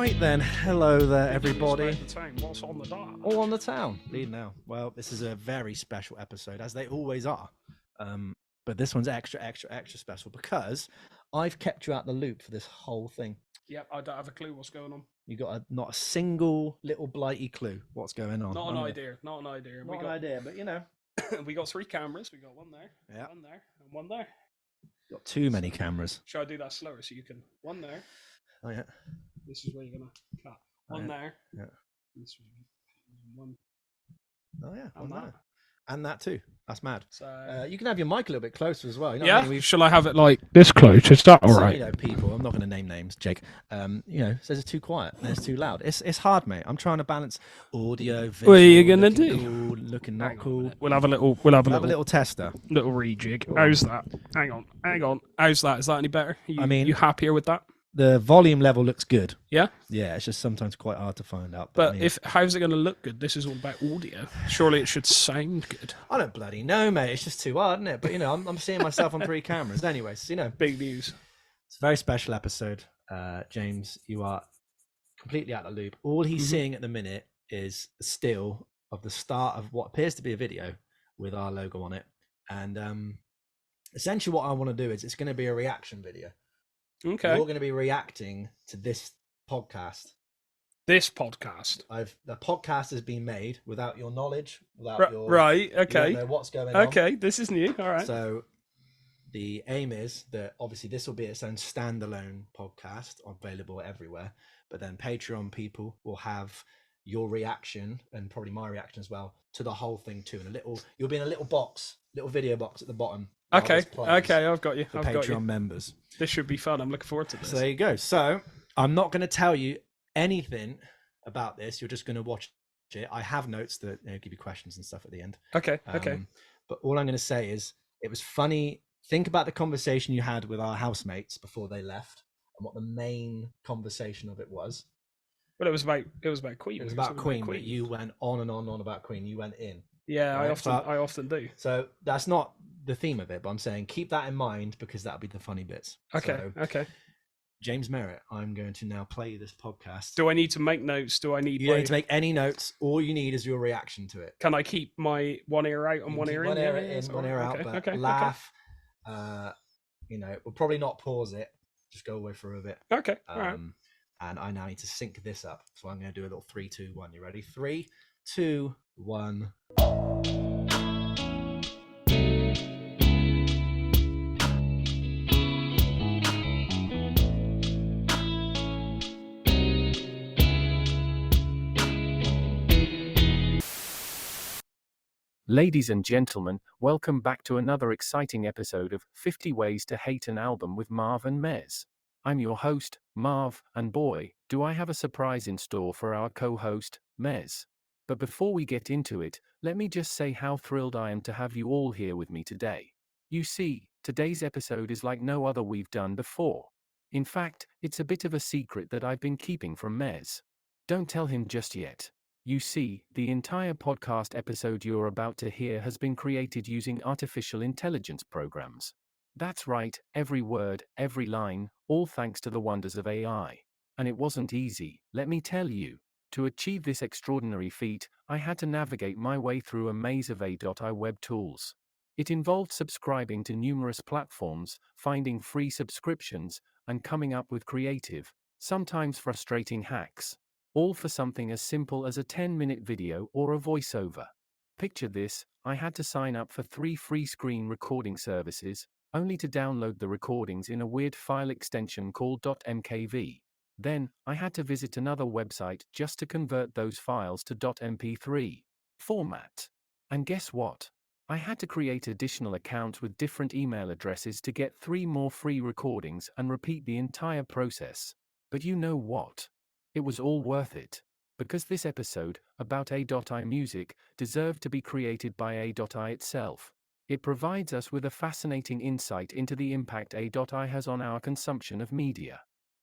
Right then, hello there everybody. The town. What's on the dot? All on the town. Lead now. Well, this is a very special episode, as they always are. But this one's extra special because I've kept you out the loop for this whole thing. Yep, I don't have a clue what's going on. You got not a single little blighty clue what's going on. Not an idea. Not an idea, but you know. We got 3 cameras. We got one there, Yeah. one there, and one there. Got too many cameras. Should I do that slower so you can... One there. Oh, yeah. This is where you're going to cut. One there. Yeah. This one. Oh, yeah. And that. And that too. That's mad. So, you can have your mic a little bit closer as well. You know yeah? what I mean? Shall I have it like this close? Is that all So, right? you know, people, I'm not going to name names, Jake. Says it's too quiet and it's too loud. It's hard, mate. I'm trying to balance audio, visual. What are you gonna do? Cool, looking not cool. We'll have a little tester. little rejig. How's that? Hang on. How's that? Is that any better? You happier with that? The volume level looks good. Yeah? Yeah, it's just sometimes quite hard to find out. But how's it going to look good? This is all about audio. Surely it should sound good. I don't bloody know, mate. It's just too hard, isn't it? But, you know, I'm seeing myself on 3 cameras. Anyways, you know. Big news. It's a very special episode. James, you are completely out of the loop. All he's seeing at the minute is a still of the start of what appears to be a video with our logo on it. And essentially what I want to do is it's going to be a reaction video. Okay. You're going to be reacting to this podcast. This podcast. The podcast has been made without your knowledge, without your... Right, okay. You don't know what's going on. Okay, this is new, all right. So the aim is that obviously this will be its own standalone podcast available everywhere, but then Patreon people will have your reaction and probably my reaction as well to the whole thing too. And you'll be in a little video box at the bottom. Okay, I've got you. For Patreon members. This should be fun. I'm looking forward to this. So there you go. So I'm not going to tell you anything about this. You're just going to watch it. I have notes that give you questions and stuff at the end. Okay. But all I'm going to say is it was funny. Think about the conversation you had with our housemates before they left and what the main conversation of it was. Well, it was about Queen. It was about Queen, but you went on and on about Queen. You went in. Yeah, right? I often do. So that's not the theme of it, but I'm saying keep that in mind because that'll be the funny bits. Okay. So, okay. James Merritt, I'm going to now play this podcast. Do I need to make notes? You don't need to make any notes. All you need is your reaction to it. Can I keep my one ear out and one ear in? One ear in, one ear out, but laugh. We'll probably not pause it. Just go away for a bit. Okay. All right. And I now need to sync this up. So I'm going to do a little 3, 2, 1. You ready? 3, 2, 1. Ladies and gentlemen, welcome back to another exciting episode of 50 Ways to Hate an Album with Marv and Mez. I'm your host, Marv, and boy, do I have a surprise in store for our co-host, Mez. But before we get into it, let me just say how thrilled I am to have you all here with me today. You see, today's episode is like no other we've done before. In fact, it's a bit of a secret that I've been keeping from Mez. Don't tell him just yet. You see, the entire podcast episode you're about to hear has been created using artificial intelligence programs. That's right, every word, every line, all thanks to the wonders of AI. And it wasn't easy, let me tell you. To achieve this extraordinary feat, I had to navigate my way through a maze of AI web tools. It involved subscribing to numerous platforms, finding free subscriptions, and coming up with creative, sometimes frustrating hacks. All for something as simple as a 10-minute video or a voiceover. Picture this, I had to sign up for 3 free screen recording services, only to download the recordings in a weird file extension called .mkv. Then, I had to visit another website just to convert those files to .mp3 format. And guess what? I had to create additional accounts with different email addresses to get 3 more free recordings and repeat the entire process. But you know what? It was all worth it. Because this episode, about AI music, deserved to be created by AI itself. It provides us with a fascinating insight into the impact AI has on our consumption of media.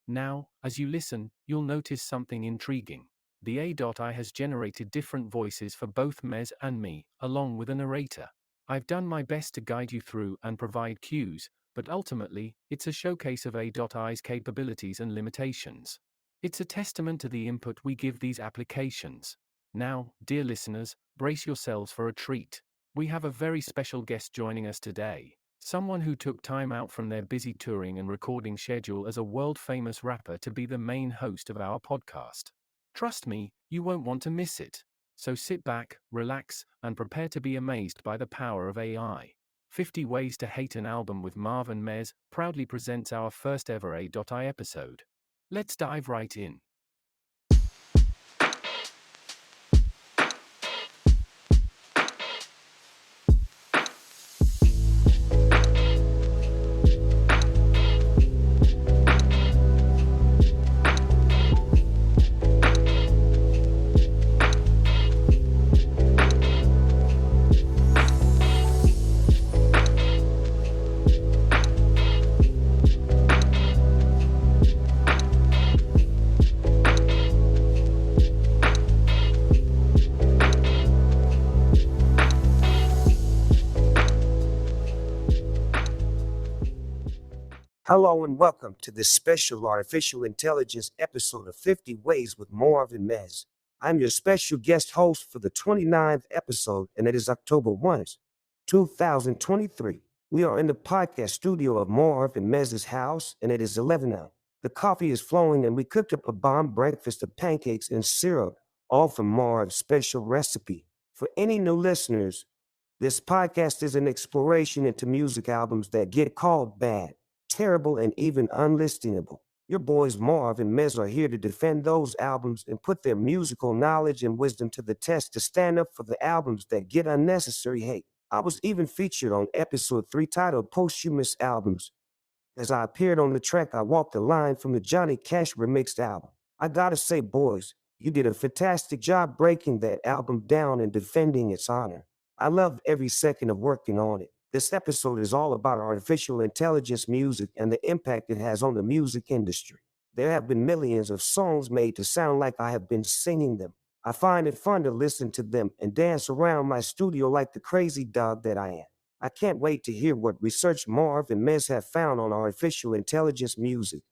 Now, as you listen, you'll notice something intriguing. The AI has generated different voices for both Mez and me, along with a narrator. I've done my best to guide you through and provide cues, but ultimately, it's a showcase of AI's capabilities and limitations. It's a testament to the input we give these applications. Now, dear listeners, brace yourselves for a treat. We have a very special guest joining us today. Someone who took time out from their busy touring and recording schedule as a world-famous rapper to be the main host of our podcast. Trust me, you won't want to miss it. So sit back, relax, and prepare to be amazed by the power of AI. 50 Ways to Hate an Album with Marv and Mez proudly presents our first ever A.I episode. Let's dive right in. Hello and welcome to this special artificial intelligence episode of 50 Ways with Marv and Mez. I'm your special guest host for the 29th episode, and it is October 1, 2023. We are in the podcast studio of Marv and Mez's house, and it is 11 now. The coffee is flowing, and we cooked up a bomb breakfast of pancakes and syrup, all from Marv's special recipe. For any new listeners, this podcast is an exploration into music albums that get called bad, terrible, and even unlistenable. Your boys Marv and Mez are here to defend those albums and put their musical knowledge and wisdom to the test to stand up for the albums that get unnecessary hate. I was even featured on episode 3 titled Posthumous Albums. As I appeared on the track, I walked the line from the Johnny Cash remixed album. I gotta say, boys, you did a fantastic job breaking that album down and defending its honor. I loved every second of working on it. This episode is all about artificial intelligence music and the impact it has on the music industry. There have been millions of songs made to sound like I have been singing them. I find it fun to listen to them and dance around my studio like the crazy dog that I am. I can't wait to hear what research Marv and Mez have found on artificial intelligence music.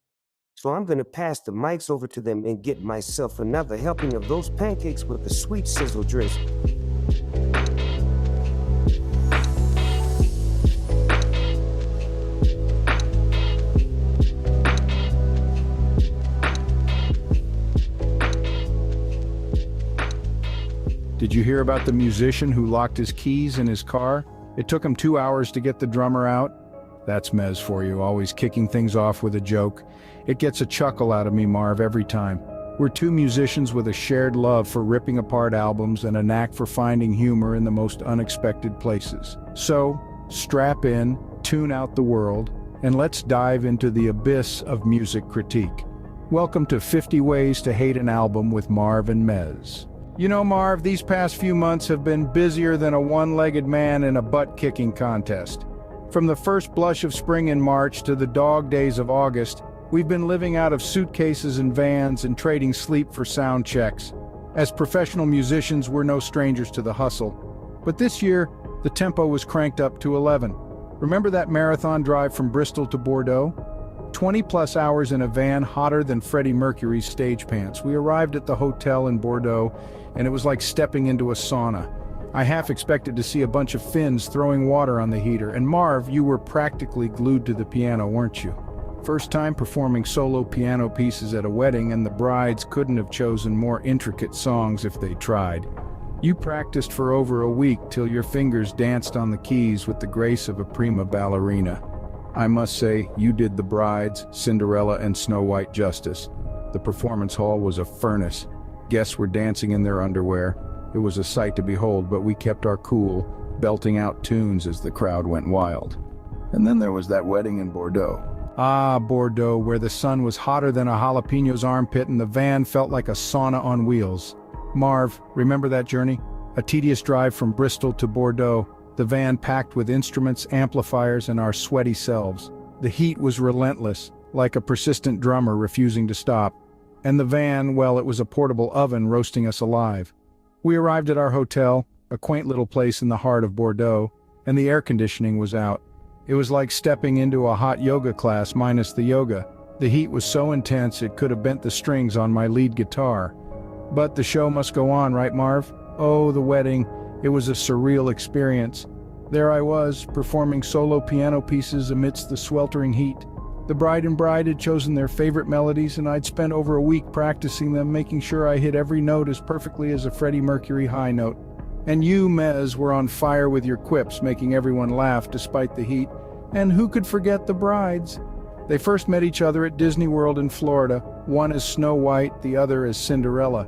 So I'm going to pass the mics over to them and get myself another helping of those pancakes with the sweet sizzle drizzle. Did you hear about the musician who locked his keys in his car? It took him 2 hours to get the drummer out. That's Mez for you, always kicking things off with a joke. It gets a chuckle out of me, Marv, every time. We're two musicians with a shared love for ripping apart albums and a knack for finding humor in the most unexpected places. So, strap in, tune out the world, and let's dive into the abyss of music critique. Welcome to 50 Ways to Hate an Album with Marv and Mez. You know, Marv, these past few months have been busier than a one-legged man in a butt-kicking contest. From the first blush of spring in March to the dog days of August, we've been living out of suitcases and vans and trading sleep for sound checks. As professional musicians, we're no strangers to the hustle. But this year, the tempo was cranked up to 11. Remember that marathon drive from Bristol to Bordeaux? 20-plus hours in a van hotter than Freddie Mercury's stage pants. We arrived at the hotel in Bordeaux, and it was like stepping into a sauna. I half expected to see a bunch of Finns throwing water on the heater, and Marv, you were practically glued to the piano, weren't you? First time performing solo piano pieces at a wedding, and the brides couldn't have chosen more intricate songs if they tried. You practiced for over a week till your fingers danced on the keys with the grace of a prima ballerina. I must say, you did the brides, Cinderella, and Snow White justice. The performance hall was a furnace. Guests were dancing in their underwear. It was a sight to behold, but we kept our cool, belting out tunes as the crowd went wild. And then there was that wedding in Bordeaux. Ah, Bordeaux, where the sun was hotter than a jalapeno's armpit and the van felt like a sauna on wheels. Marv, remember that journey? A tedious drive from Bristol to Bordeaux, the van packed with instruments, amplifiers, and our sweaty selves. The heat was relentless, like a persistent drummer refusing to stop. And the van, well, it was a portable oven roasting us alive. We arrived at our hotel, a quaint little place in the heart of Bordeaux, and the air conditioning was out. It was like stepping into a hot yoga class minus the yoga. The heat was so intense it could have bent the strings on my lead guitar. But the show must go on, right, Marv? Oh, the wedding. It was a surreal experience. There I was, performing solo piano pieces amidst the sweltering heat. The bride and bride had chosen their favorite melodies, and I'd spent over a week practicing them, making sure I hit every note as perfectly as a Freddie Mercury high note. And you, Mez, were on fire with your quips, making everyone laugh despite the heat. And who could forget the brides? They first met each other at Disney World in Florida, one as Snow White, the other as Cinderella.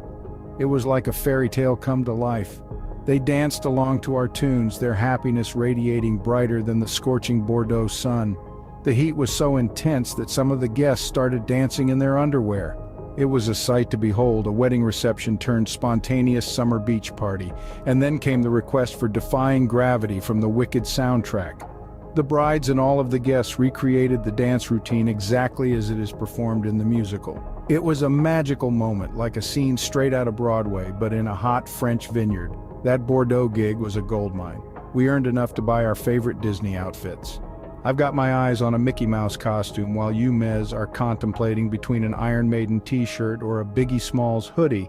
It was like a fairy tale come to life. They danced along to our tunes, their happiness radiating brighter than the scorching Bordeaux sun. The heat was so intense that some of the guests started dancing in their underwear. It was a sight to behold, a wedding reception turned spontaneous summer beach party, and then came the request for Defying Gravity from the Wicked soundtrack. The brides and all of the guests recreated the dance routine exactly as it is performed in the musical. It was a magical moment, like a scene straight out of Broadway, but in a hot French vineyard. That Bordeaux gig was a goldmine. We earned enough to buy our favorite Disney outfits. I've got my eyes on a Mickey Mouse costume while you, Mez, are contemplating between an Iron Maiden t-shirt or a Biggie Smalls hoodie.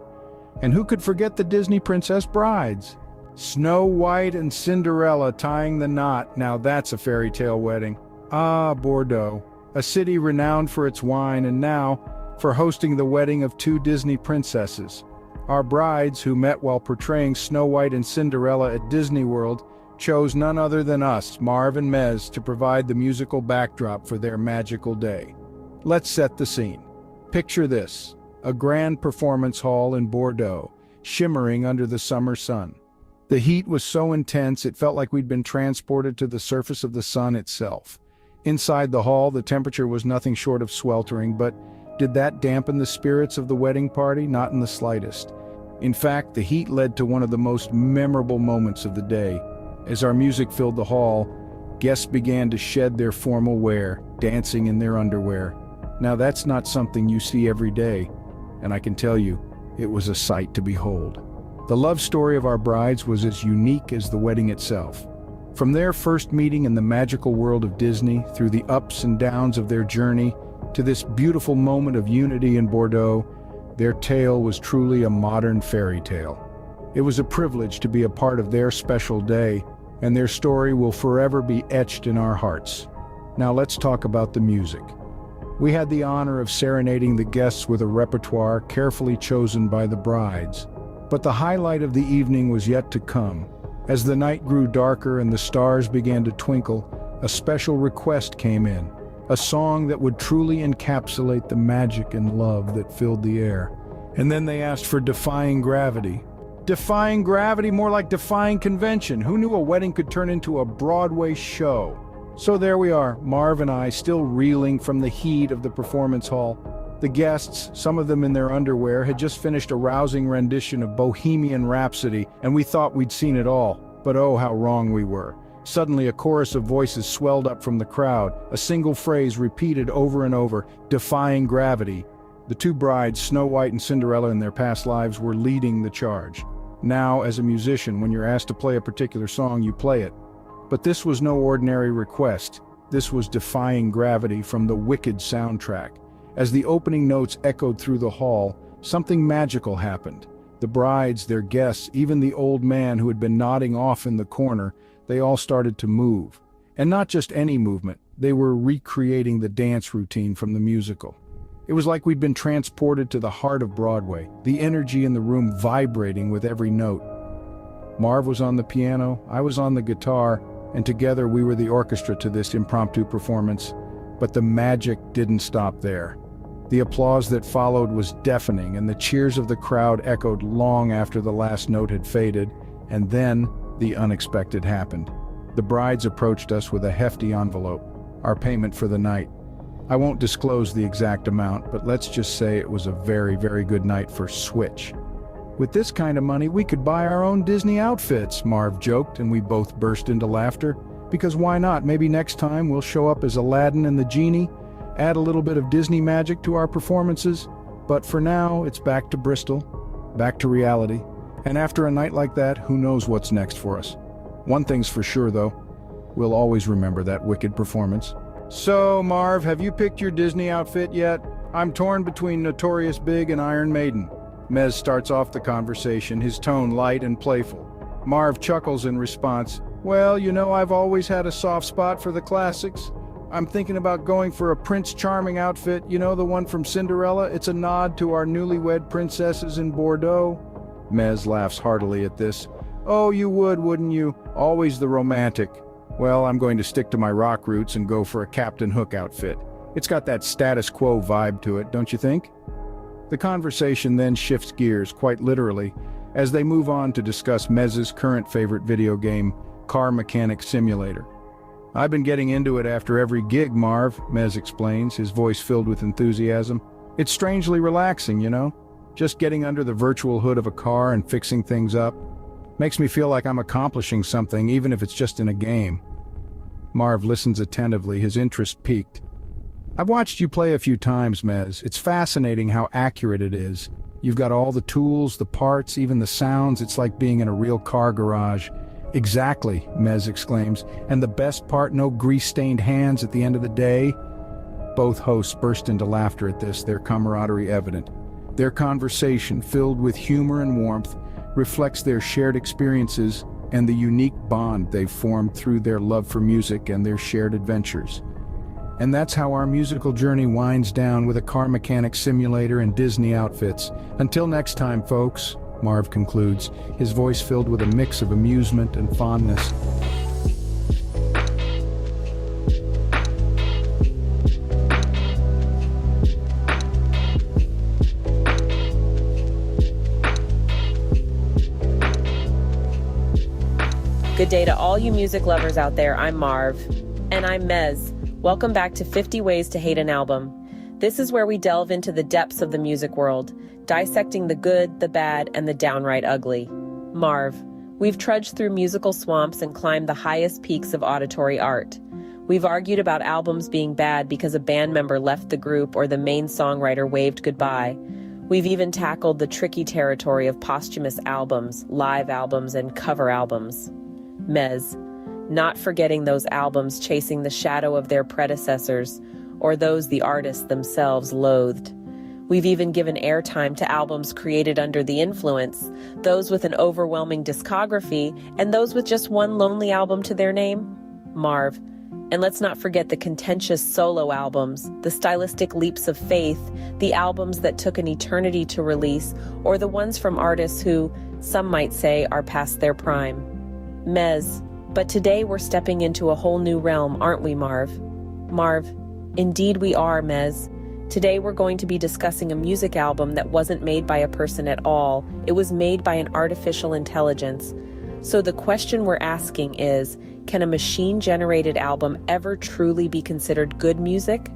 And who could forget the Disney princess brides? Snow White and Cinderella tying the knot. Now that's a fairy tale wedding. Ah, Bordeaux, a city renowned for its wine and now for hosting the wedding of two Disney princesses. Our brides, who met while portraying Snow White and Cinderella at Disney World, chose none other than us, Marv and Mez, to provide the musical backdrop for their magical day. Let's set the scene. Picture this, a grand performance hall in Bordeaux, shimmering under the summer sun. The heat was so intense it felt like we'd been transported to the surface of the sun itself. Inside the hall, the temperature was nothing short of sweltering, but did that dampen the spirits of the wedding party? Not in the slightest. In fact, the heat led to one of the most memorable moments of the day. As our music filled the hall, guests began to shed their formal wear, dancing in their underwear. Now that's not something you see every day, and I can tell you, it was a sight to behold. The love story of our brides was as unique as the wedding itself. From their first meeting in the magical world of Disney, through the ups and downs of their journey, to this beautiful moment of unity in Bordeaux, their tale was truly a modern fairy tale. It was a privilege to be a part of their special day, and their story will forever be etched in our hearts. Now let's talk about the music. We had the honor of serenading the guests with a repertoire carefully chosen by the brides. But the highlight of the evening was yet to come. As the night grew darker and the stars began to twinkle, a special request came in, a song that would truly encapsulate the magic and love that filled the air. And then they asked for Defying Gravity. Defying gravity, more like defying convention. Who knew a wedding could turn into a Broadway show? So there we are, Marv and I, still reeling from the heat of the performance hall. The guests, some of them in their underwear, had just finished a rousing rendition of Bohemian Rhapsody, and we thought we'd seen it all. But oh, how wrong we were. Suddenly, a chorus of voices swelled up from the crowd, a single phrase repeated over and over, Defying Gravity. The two brides, Snow White and Cinderella in their past lives, were leading the charge. Now, as a musician, when you're asked to play a particular song, you play it. But this was no ordinary request. This was Defying Gravity from the Wicked soundtrack. As the opening notes echoed through the hall, something magical happened. The brides, their guests, even the old man who had been nodding off in the corner, they all started to move. And not just any movement, they were recreating the dance routine from the musical. It was like we'd been transported to the heart of Broadway, the energy in the room vibrating with every note. Marv was on the piano, I was on the guitar, and together we were the orchestra to this impromptu performance. But the magic didn't stop there. The applause that followed was deafening, and the cheers of the crowd echoed long after the last note had faded, and then the unexpected happened. The brides approached us with a hefty envelope, our payment for the night. I won't disclose the exact amount, but let's just say it was a very, very good night for Switch. With this kind of money, we could buy our own Disney outfits, Marv joked, and we both burst into laughter. Because why not? Maybe next time we'll show up as Aladdin and the Genie, add a little bit of Disney magic to our performances. But for now, it's back to Bristol, back to reality. And after a night like that, who knows what's next for us? One thing's for sure, though. We'll always remember that wicked performance. So, Marv, have you picked your Disney outfit yet? I'm torn between Notorious Big and Iron Maiden. Mez starts off the conversation, his tone light and playful. Marv chuckles in response. Well, you know, I've always had a soft spot for the classics. I'm thinking about going for a Prince Charming outfit, you know, the one from Cinderella? It's a nod to our newlywed princesses in Bordeaux. Mez laughs heartily at this. Oh, you would, wouldn't you? Always the romantic. Well, I'm going to stick to my rock roots and go for a Captain Hook outfit. It's got that status quo vibe to it, don't you think? The conversation then shifts gears, quite literally, as they move on to discuss Mez's current favorite video game, Car Mechanic Simulator. I've been getting into it after every gig, Marv, Mez explains, his voice filled with enthusiasm. It's strangely relaxing, you know? Just getting under the virtual hood of a car and fixing things up. Makes me feel like I'm accomplishing something, even if it's just in a game. Marv listens attentively, his interest piqued. I've watched you play a few times, Mez. It's fascinating how accurate it is. You've got all the tools, the parts, even the sounds. It's like being in a real car garage. Exactly, Mez exclaims. And the best part, no grease-stained hands at the end of the day? Both hosts burst into laughter at this, their camaraderie evident. Their conversation, filled with humor and warmth, reflects their shared experiences and the unique bond they've formed through their love for music and their shared adventures. And that's how our musical journey winds down with a car mechanic simulator and Disney outfits. Until next time, folks, Marv concludes, his voice filled with a mix of amusement and fondness. Good day to all you music lovers out there. I'm Marv. And I'm Mez. Welcome back to 50 Ways to Hate an Album. This is where we delve into the depths of the music world, dissecting the good, the bad, and the downright ugly. Marv, we've trudged through musical swamps and climbed the highest peaks of auditory art. We've argued about albums being bad because a band member left the group or the main songwriter waved goodbye. We've even tackled the tricky territory of posthumous albums, live albums, and cover albums. Mez, not forgetting those albums chasing the shadow of their predecessors, or those the artists themselves loathed. We've even given airtime to albums created under the influence, those with an overwhelming discography, and those with just one lonely album to their name. Marv, and let's not forget the contentious solo albums, the stylistic leaps of faith, the albums that took an eternity to release, or the ones from artists who, some might say, are past their prime. Mez, but today we're stepping into a whole new realm, aren't we, Marv? Marv, indeed we are, Mez. Today we're going to be discussing a music album that wasn't made by a person at all. It was made by an artificial intelligence. So the question we're asking is, can a machine-generated album ever truly be considered good music?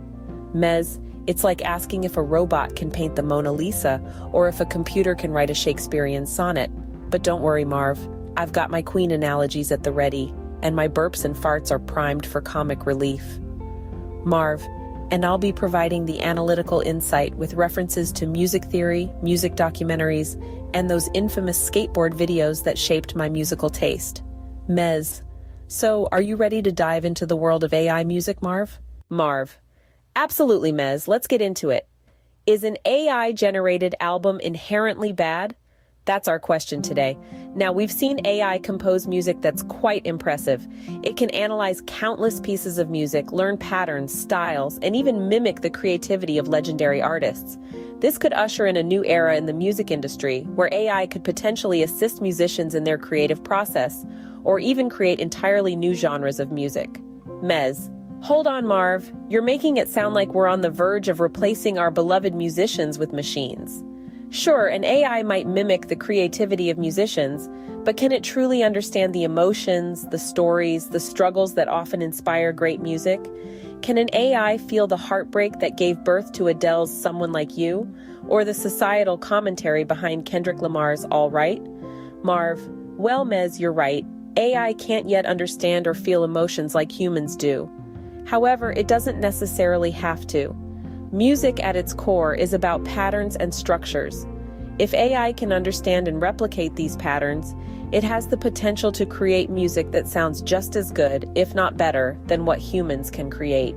Mez, it's like asking if a robot can paint the Mona Lisa or if a computer can write a Shakespearean sonnet. But don't worry, Marv. I've got my Queen analogies at the ready, and my burps and farts are primed for comic relief. Marv, and I'll be providing the analytical insight with references to music theory, music documentaries, and those infamous skateboard videos that shaped my musical taste. Mez, so are you ready to dive into the world of AI music, Marv? Marv, absolutely, Mez. Let's get into it. Is an AI-generated album inherently bad? That's our question today. Now, we've seen AI compose music that's quite impressive. It can analyze countless pieces of music, learn patterns, styles, and even mimic the creativity of legendary artists. This could usher in a new era in the music industry, where AI could potentially assist musicians in their creative process, or even create entirely new genres of music. Mez, hold on, Marv. You're making it sound like we're on the verge of replacing our beloved musicians with machines. Sure, an AI might mimic the creativity of musicians, but can it truly understand the emotions, the stories, the struggles that often inspire great music? Can an AI feel the heartbreak that gave birth to Adele's Someone Like You, or the societal commentary behind Kendrick Lamar's All Right? Marv, well, Mez, you're right. AI can't yet understand or feel emotions like humans do. However, it doesn't necessarily have to. Music at its core is about patterns and structures. If AI can understand and replicate these patterns, it has the potential to create music that sounds just as good, if not better, than what humans can create.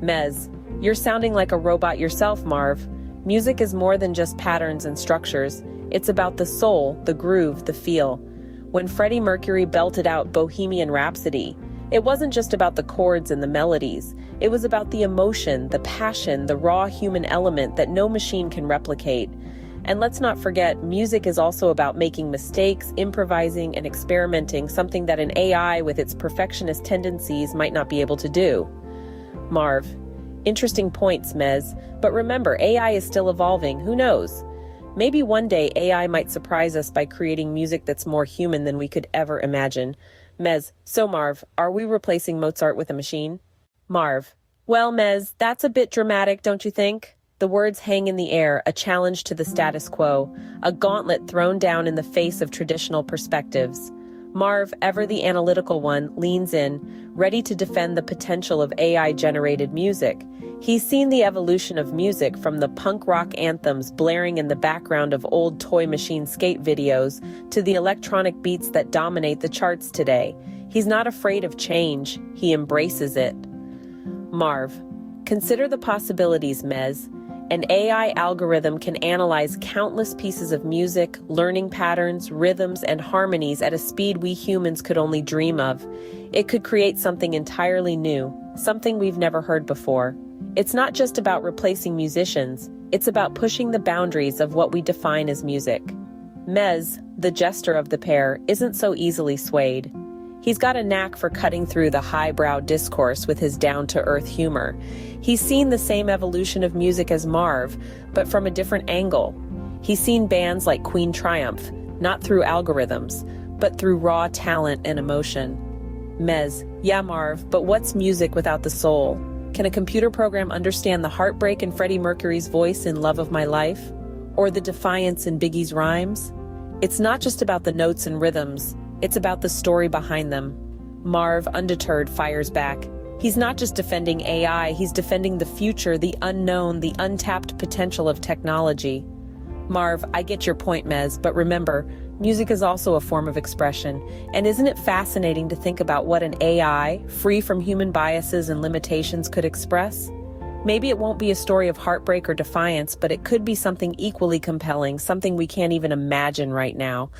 Mez, you're sounding like a robot yourself, Marv. Music is more than just patterns and structures. It's about the soul, the groove, the feel. When Freddie Mercury belted out Bohemian Rhapsody, it wasn't just about the chords and the melodies. It was about the emotion, the passion, the raw human element that no machine can replicate. And let's not forget, music is also about making mistakes, improvising, and experimenting, something that an AI with its perfectionist tendencies might not be able to do. Marv, interesting points, Mez. But remember, AI is still evolving. Who knows? Maybe one day AI might surprise us by creating music that's more human than we could ever imagine. Mez, so Marv, are we replacing Mozart with a machine? Marv, well, Mez, that's a bit dramatic, don't you think? The words hang in the air, a challenge to the status quo, a gauntlet thrown down in the face of traditional perspectives. Marv, ever the analytical one, leans in, ready to defend the potential of AI-generated music. He's seen the evolution of music from the punk rock anthems blaring in the background of old toy machine skate videos to the electronic beats that dominate the charts today. He's not afraid of change, he embraces it. Marv, consider the possibilities, Mez. An AI algorithm can analyze countless pieces of music, learning patterns, rhythms, and harmonies at a speed we humans could only dream of. It could create something entirely new, something we've never heard before. It's not just about replacing musicians, it's about pushing the boundaries of what we define as music. Mez, the jester of the pair, isn't so easily swayed. He's got a knack for cutting through the highbrow discourse with his down-to-earth humor. He's seen the same evolution of music as Marv, but from a different angle. He's seen bands like Queen triumph, not through algorithms, but through raw talent and emotion. Mez, yeah, Marv, but what's music without the soul? Can a computer program understand the heartbreak in Freddie Mercury's voice in Love of My Life? Or the defiance in Biggie's rhymes? It's not just about the notes and rhythms. It's about the story behind them. Marv, undeterred, fires back. He's not just defending AI, he's defending the future, the unknown, the untapped potential of technology. Marv, I get your point, Mez, but remember, music is also a form of expression. And isn't it fascinating to think about what an AI, free from human biases and limitations, could express? Maybe it won't be a story of heartbreak or defiance, but it could be something equally compelling, something we can't even imagine right now.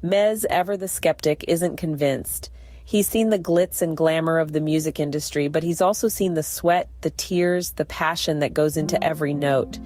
Mez, ever the skeptic, isn't convinced. He's seen the glitz and glamour of the music industry, but he's also seen the sweat, the tears, the passion that goes into every note.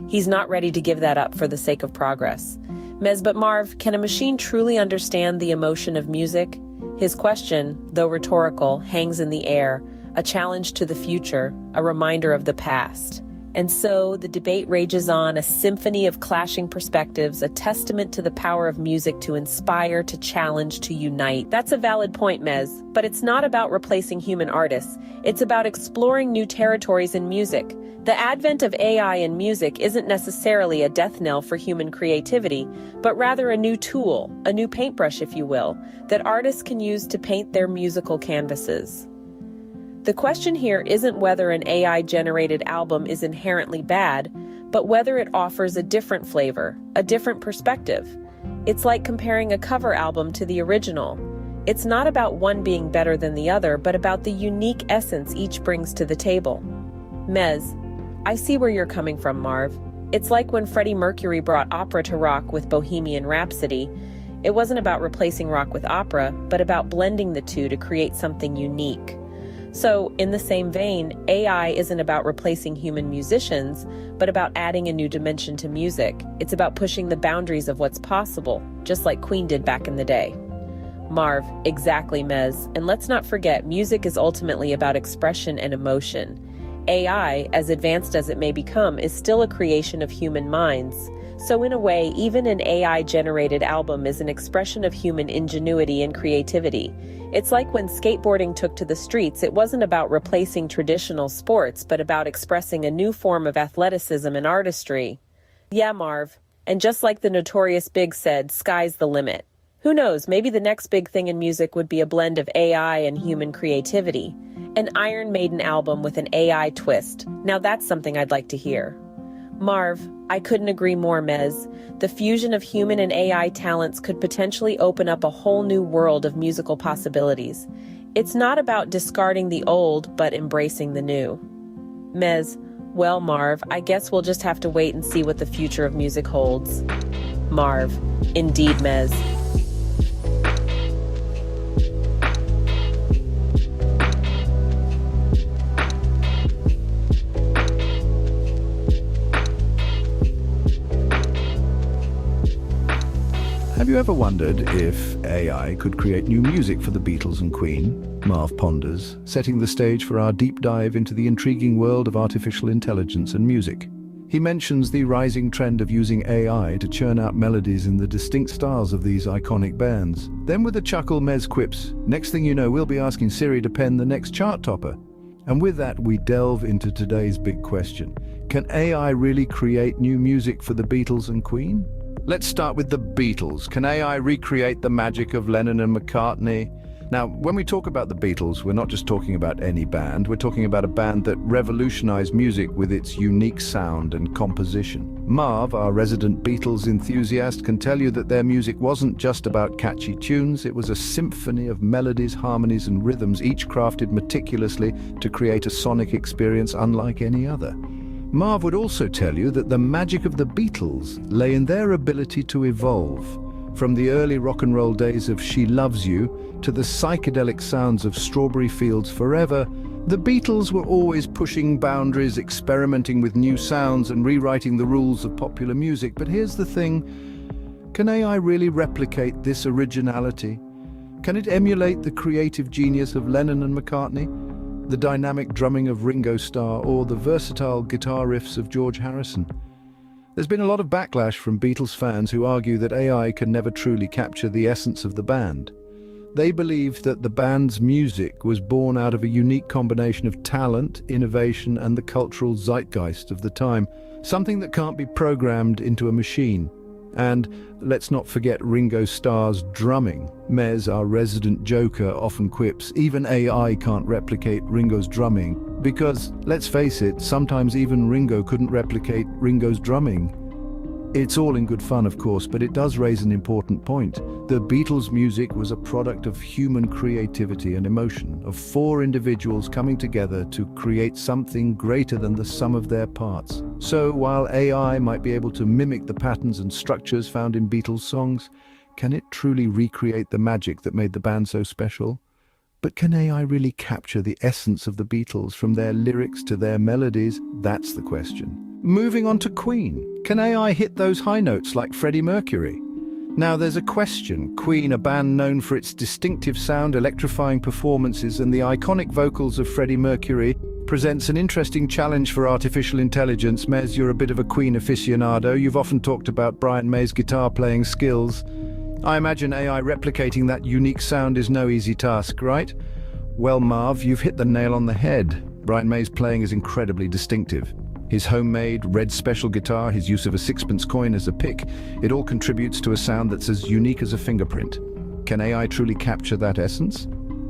He's not ready to give that up for the sake of progress. Mez, but Marv, can a machine truly understand the emotion of music? His question, though rhetorical, hangs in the air, a challenge to the future, a reminder of the past. And so the debate rages on, a symphony of clashing perspectives, a testament to the power of music to inspire, to challenge, to unite. That's a valid point, Mez, but it's not about replacing human artists. It's about exploring new territories in music. The advent of AI in music isn't necessarily a death knell for human creativity, but rather a new tool, a new paintbrush, if you will, that artists can use to paint their musical canvases. The question here isn't whether an AI-generated album is inherently bad, but whether it offers a different flavor, a different perspective. It's like comparing a cover album to the original. It's not about one being better than the other, but about the unique essence each brings to the table. Mez, I see where you're coming from, Marv. It's like when Freddie Mercury brought opera to rock with Bohemian Rhapsody. It wasn't about replacing rock with opera, but about blending the two to create something unique. So, in the same vein, AI isn't about replacing human musicians, but about adding a new dimension to music. It's about pushing the boundaries of what's possible, just like Queen did back in the day. Marv, exactly, Mez. And let's not forget, music is ultimately about expression and emotion. AI, as advanced as it may become, is still a creation of human minds. So in a way, even an AI-generated album is an expression of human ingenuity and creativity. It's like when skateboarding took to the streets, it wasn't about replacing traditional sports, but about expressing a new form of athleticism and artistry. Yeah, Marv. And just like the Notorious Big said, sky's the limit. Who knows, maybe the next big thing in music would be a blend of AI and human creativity. An Iron Maiden album with an AI twist. Now that's something I'd like to hear. Marv, I couldn't agree more, Mez. The fusion of human and AI talents could potentially open up a whole new world of musical possibilities. It's not about discarding the old, but embracing the new. Mez, well, Marv, I guess we'll just have to wait and see what the future of music holds. Marv, indeed, Mez. Have you ever wondered if AI could create new music for the Beatles and Queen? Marv ponders, setting the stage for our deep dive into the intriguing world of artificial intelligence and music. He mentions the rising trend of using AI to churn out melodies in the distinct styles of these iconic bands. Then with a chuckle, Mez quips, "Next thing you know, we'll be asking Siri to pen the next chart topper." And with that, we delve into today's big question. Can AI really create new music for the Beatles and Queen? Let's start with the Beatles. Can AI recreate the magic of Lennon and McCartney? Now, when we talk about the Beatles, we're not just talking about any band. We're talking about a band that revolutionized music with its unique sound and composition. Marv, our resident Beatles enthusiast, can tell you that their music wasn't just about catchy tunes. It was a symphony of melodies, harmonies, and rhythms, each crafted meticulously to create a sonic experience unlike any other. Marv would also tell you that the magic of the Beatles lay in their ability to evolve. From the early rock and roll days of She Loves You to the psychedelic sounds of Strawberry Fields Forever, the Beatles were always pushing boundaries, experimenting with new sounds and rewriting the rules of popular music. But here's the thing, can AI really replicate this originality? Can it emulate the creative genius of Lennon and McCartney? The dynamic drumming of Ringo Starr, or the versatile guitar riffs of George Harrison? There's been a lot of backlash from Beatles fans who argue that AI can never truly capture the essence of the band. They believe that the band's music was born out of a unique combination of talent, innovation, and the cultural zeitgeist of the time, something that can't be programmed into a machine. And let's not forget Ringo Starr's drumming. Mez, our resident joker, often quips, even AI can't replicate Ringo's drumming, because, let's face it, sometimes even Ringo couldn't replicate Ringo's drumming. It's all in good fun, of course, but it does raise an important point. The Beatles' music was a product of human creativity and emotion, of four individuals coming together to create something greater than the sum of their parts. So, while AI might be able to mimic the patterns and structures found in Beatles songs, can it truly recreate the magic that made the band so special? But can AI really capture the essence of the Beatles, from their lyrics to their melodies? That's the question. Moving on to Queen. Can AI hit those high notes like Freddie Mercury? Now there's a question. Queen, a band known for its distinctive sound, electrifying performances, and the iconic vocals of Freddie Mercury, presents an interesting challenge for artificial intelligence. Mez, you're a bit of a Queen aficionado. You've often talked about Brian May's guitar playing skills. I imagine AI replicating that unique sound is no easy task, right? Well, Marv, you've hit the nail on the head. Brian May's playing is incredibly distinctive. His homemade red special guitar, his use of a sixpence coin as a pick, it all contributes to a sound that's as unique as a fingerprint. Can AI truly capture that essence?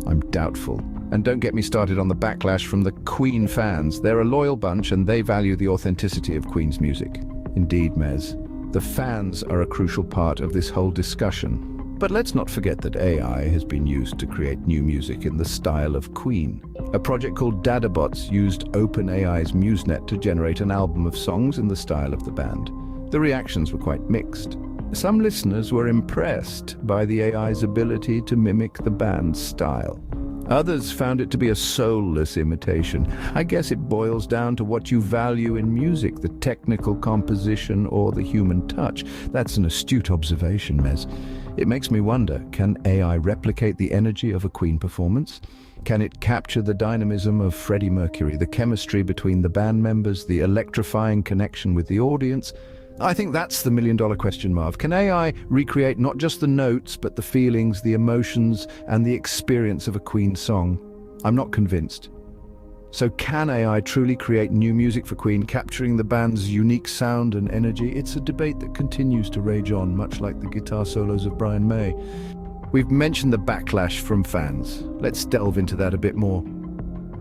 I'm doubtful. And don't get me started on the backlash from the Queen fans. They're a loyal bunch and they value the authenticity of Queen's music. Indeed, Mez. The fans are a crucial part of this whole discussion. But let's not forget that AI has been used to create new music in the style of Queen. A project called Dadabots used OpenAI's MuseNet to generate an album of songs in the style of the band. The reactions were quite mixed. Some listeners were impressed by the AI's ability to mimic the band's style. Others found it to be a soulless imitation. I guess it boils down to what you value in music, the technical composition or the human touch. That's an astute observation, Mez. It makes me wonder, can AI replicate the energy of a Queen performance? Can it capture the dynamism of Freddie Mercury, the chemistry between the band members, the electrifying connection with the audience? I think that's the million-dollar question, Marv. Can AI recreate not just the notes, but the feelings, the emotions, and the experience of a Queen song? I'm not convinced. So can AI truly create new music for Queen, capturing the band's unique sound and energy? It's a debate that continues to rage on, much like the guitar solos of Brian May. We've mentioned the backlash from fans. Let's delve into that a bit more.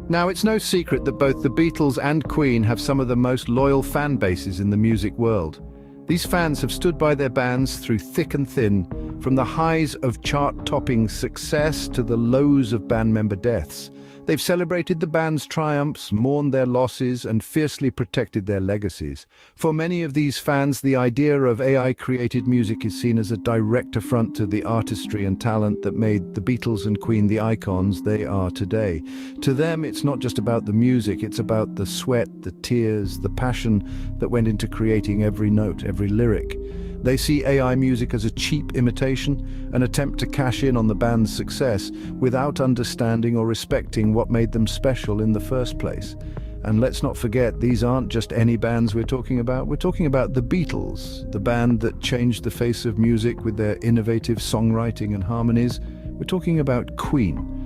Now, it's no secret that both the Beatles and Queen have some of the most loyal fan bases in the music world. These fans have stood by their bands through thick and thin, From the highs of chart-topping success to the lows of band member deaths, they've celebrated the band's triumphs, mourned their losses, and fiercely protected their legacies. For many of these fans, the idea of AI-created music is seen as a direct affront to the artistry and talent that made the Beatles and Queen the icons they are today. To them, it's not just about the music, it's about the sweat, the tears, the passion that went into creating every note, every lyric. They see AI music as a cheap imitation, an attempt to cash in on the band's success without understanding or respecting what made them special in the first place. And let's not forget, these aren't just any bands we're talking about. We're talking about the Beatles, the band that changed the face of music with their innovative songwriting and harmonies. We're talking about Queen,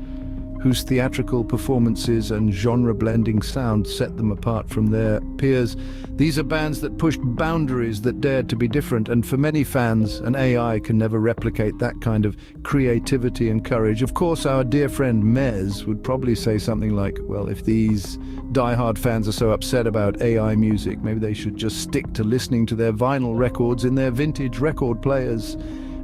whose theatrical performances and genre-blending sound set them apart from their peers. These are bands that pushed boundaries, that dared to be different, and for many fans, an AI can never replicate that kind of creativity and courage. Of course, our dear friend Mez would probably say something like, well, if these die-hard fans are so upset about AI music, maybe they should just stick to listening to their vinyl records in their vintage record players.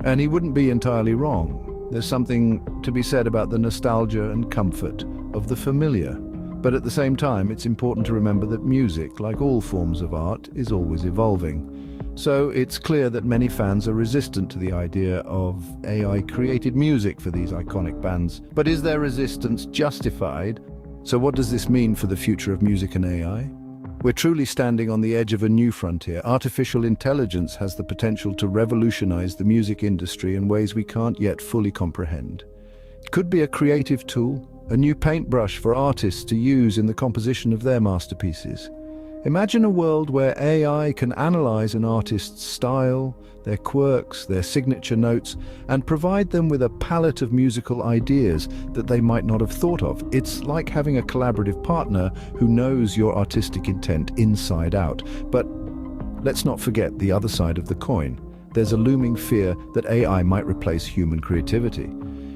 And he wouldn't be entirely wrong. There's something to be said about the nostalgia and comfort of the familiar. But at the same time, it's important to remember that music, like all forms of art, is always evolving. So it's clear that many fans are resistant to the idea of AI-created music for these iconic bands. But is their resistance justified? So what does this mean for the future of music and AI? We're truly standing on the edge of a new frontier. Artificial intelligence has the potential to revolutionize the music industry in ways we can't yet fully comprehend. It could be a creative tool, a new paintbrush for artists to use in the composition of their masterpieces. Imagine a world where AI can analyze an artist's style, their quirks, their signature notes, and provide them with a palette of musical ideas that they might not have thought of. It's like having a collaborative partner who knows your artistic intent inside out. But let's not forget the other side of the coin. There's a looming fear that AI might replace human creativity.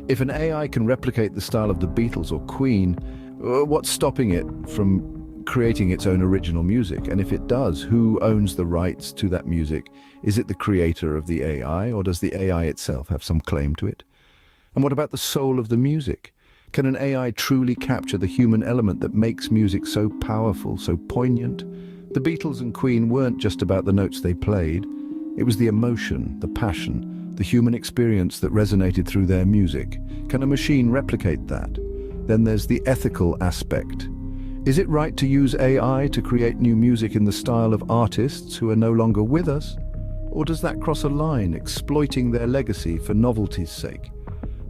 If an AI can replicate the style of the Beatles or Queen, what's stopping it from creating its own original music? And if it does, who owns the rights to that music? Is it the creator of the AI, or does the AI itself have some claim to it? And what about the soul of the music? Can an AI truly capture the human element that makes music so powerful, so poignant? The Beatles and Queen weren't just about the notes they played. It was the emotion, the passion, the human experience that resonated through their music. Can a machine replicate that? Then there's the ethical aspect. Is it right to use AI to create new music in the style of artists who are no longer with us? Or does that cross a line, exploiting their legacy for novelty's sake?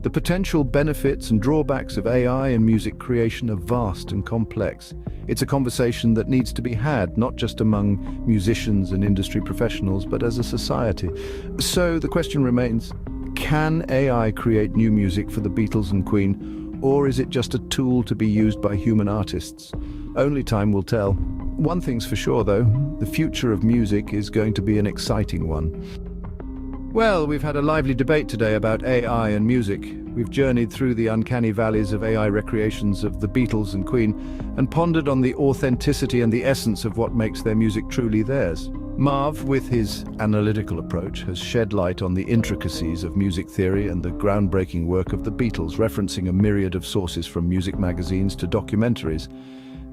The potential benefits and drawbacks of AI in music creation are vast and complex. It's a conversation that needs to be had, not just among musicians and industry professionals, but as a society. So the question remains, can AI create new music for the Beatles and Queen? Or is it just a tool to be used by human artists? Only time will tell. One thing's for sure, though, the future of music is going to be an exciting one. Well, we've had a lively debate today about AI and music. We've journeyed through the uncanny valleys of AI recreations of the Beatles and Queen and pondered on the authenticity and the essence of what makes their music truly theirs. Marv, with his analytical approach, has shed light on the intricacies of music theory and the groundbreaking work of the Beatles, referencing a myriad of sources from music magazines to documentaries.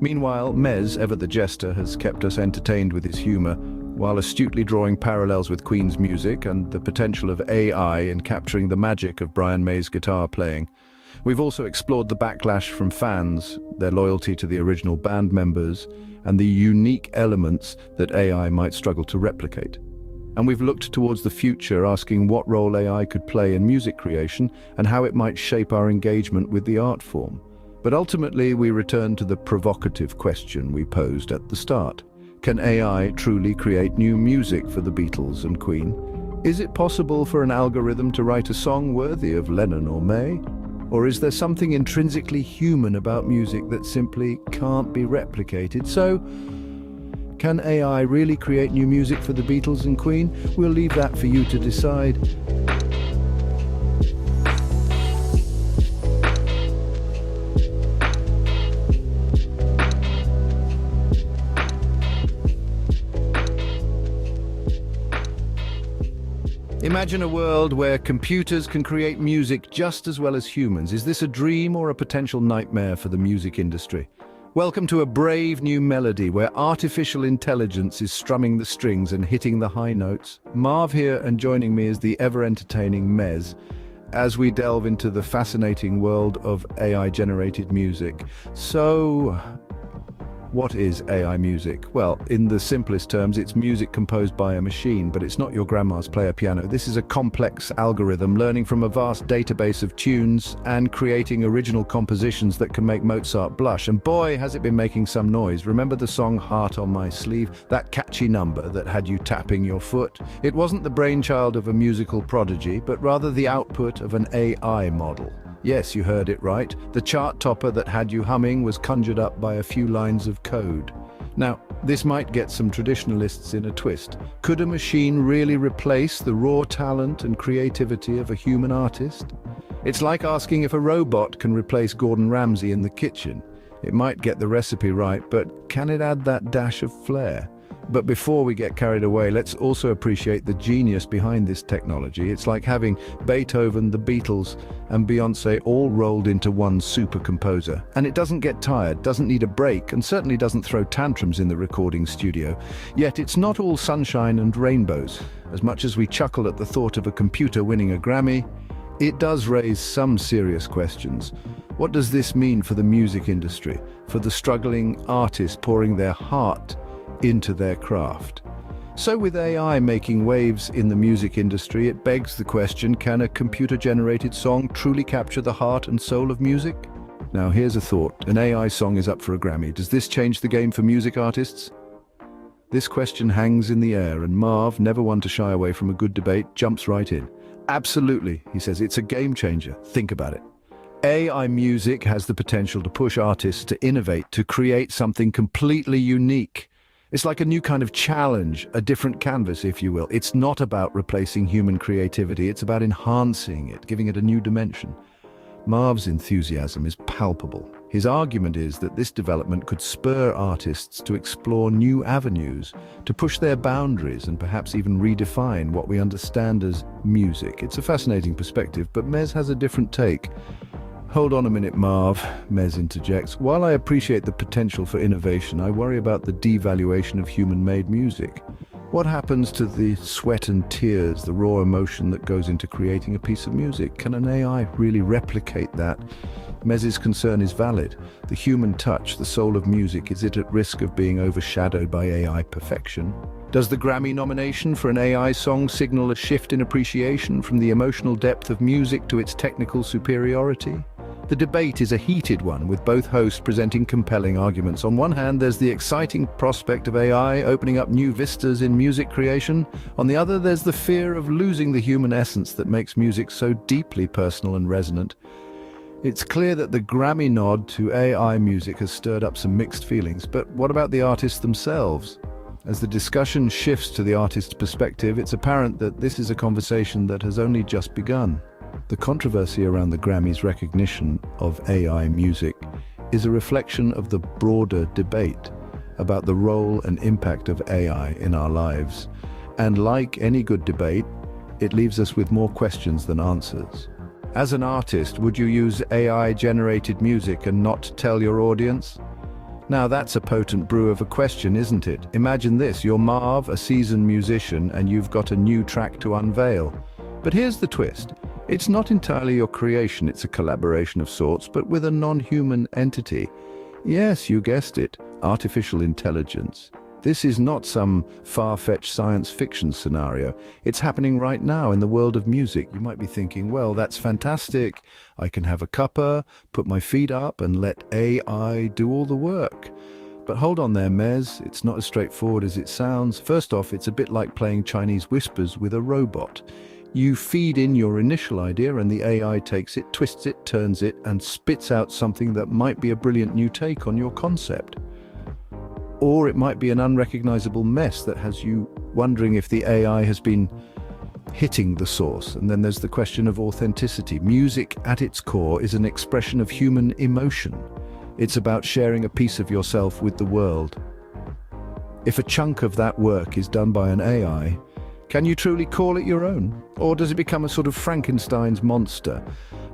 Meanwhile, Mez, ever the jester, has kept us entertained with his humor, while astutely drawing parallels with Queen's music and the potential of AI in capturing the magic of Brian May's guitar playing. We've also explored the backlash from fans, their loyalty to the original band members, and the unique elements that AI might struggle to replicate. And we've looked towards the future, asking what role AI could play in music creation and how it might shape our engagement with the art form. But ultimately, we return to the provocative question we posed at the start. Can AI truly create new music for the Beatles and Queen? Is it possible for an algorithm to write a song worthy of Lennon or May? Or is there something intrinsically human about music that simply can't be replicated? So, can AI really create new music for the Beatles and Queen? We'll leave that for you to decide. Imagine a world where computers can create music just as well as humans. Is this a dream or a potential nightmare for the music industry? Welcome to a brave new melody where artificial intelligence is strumming the strings and hitting the high notes. Marv here, and joining me is the ever-entertaining Mez, as we delve into the fascinating world of AI-generated music. So, what is AI music? Well, in the simplest terms, it's music composed by a machine, but it's not your grandma's player piano. This is a complex algorithm learning from a vast database of tunes and creating original compositions that can make Mozart blush. And boy, has it been making some noise. Remember the song Heart on My Sleeve? That catchy number that had you tapping your foot? It wasn't the brainchild of a musical prodigy, but rather the output of an AI model. Yes, you heard it right. The chart topper that had you humming was conjured up by a few lines of code. Now, this might get some traditionalists in a twist. Could a machine really replace the raw talent and creativity of a human artist? It's like asking if a robot can replace Gordon Ramsay in the kitchen. It might get the recipe right, but can it add that dash of flair? But before we get carried away, let's also appreciate the genius behind this technology. It's like having Beethoven, the Beatles, and Beyoncé all rolled into one super composer. And it doesn't get tired, doesn't need a break, and certainly doesn't throw tantrums in the recording studio. Yet it's not all sunshine and rainbows. As much as we chuckle at the thought of a computer winning a Grammy, it does raise some serious questions. What does this mean for the music industry, for the struggling artists pouring their heart into their craft? So with AI making waves in the music industry, it begs the question, can a computer-generated song truly capture the heart and soul of music? Now here's a thought. An AI song is up for a Grammy. Does this change the game for music artists? This question hangs in the air, and Marv, never one to shy away from a good debate, jumps right in. Absolutely, he says, it's a game changer. Think about it. AI music has the potential to push artists to innovate, to create something completely unique. It's like a new kind of challenge, a different canvas, if you will. It's not about replacing human creativity, it's about enhancing it, giving it a new dimension. Marv's enthusiasm is palpable. His argument is that this development could spur artists to explore new avenues, to push their boundaries and perhaps even redefine what we understand as music. It's a fascinating perspective, but Mez has a different take. Hold on a minute, Marv, Mez interjects. While I appreciate the potential for innovation, I worry about the devaluation of human-made music. What happens to the sweat and tears, the raw emotion that goes into creating a piece of music? Can an AI really replicate that? Mez's concern is valid. The human touch, the soul of music, is it at risk of being overshadowed by AI perfection? Does the Grammy nomination for an AI song signal a shift in appreciation from the emotional depth of music to its technical superiority? The debate is a heated one, with both hosts presenting compelling arguments. On one hand, there's the exciting prospect of AI opening up new vistas in music creation. On the other, there's the fear of losing the human essence that makes music so deeply personal and resonant. It's clear that the Grammy nod to AI music has stirred up some mixed feelings, but what about the artists themselves? As the discussion shifts to the artist's perspective, it's apparent that this is a conversation that has only just begun. The controversy around the Grammys' recognition of AI music is a reflection of the broader debate about the role and impact of AI in our lives. And like any good debate, it leaves us with more questions than answers. As an artist, would you use AI-generated music and not tell your audience? Now that's a potent brew of a question, isn't it? Imagine this, you're Marv, a seasoned musician, and you've got a new track to unveil. But here's the twist. It's not entirely your creation, it's a collaboration of sorts, but with a non-human entity. Yes, you guessed it, artificial intelligence. This is not some far-fetched science fiction scenario. It's happening right now in the world of music. You might be thinking, well, that's fantastic. I can have a cuppa, put my feet up, and let AI do all the work. But hold on there, Mez. It's not as straightforward as it sounds. First off, it's a bit like playing Chinese whispers with a robot. You feed in your initial idea and the AI takes it, twists it, turns it, and spits out something that might be a brilliant new take on your concept. Or it might be an unrecognizable mess that has you wondering if the AI has been hitting the source. And then there's the question of authenticity. Music at its core is an expression of human emotion. It's about sharing a piece of yourself with the world. If a chunk of that work is done by an AI, Can you truly call it your own? Or does it become a sort of Frankenstein's monster?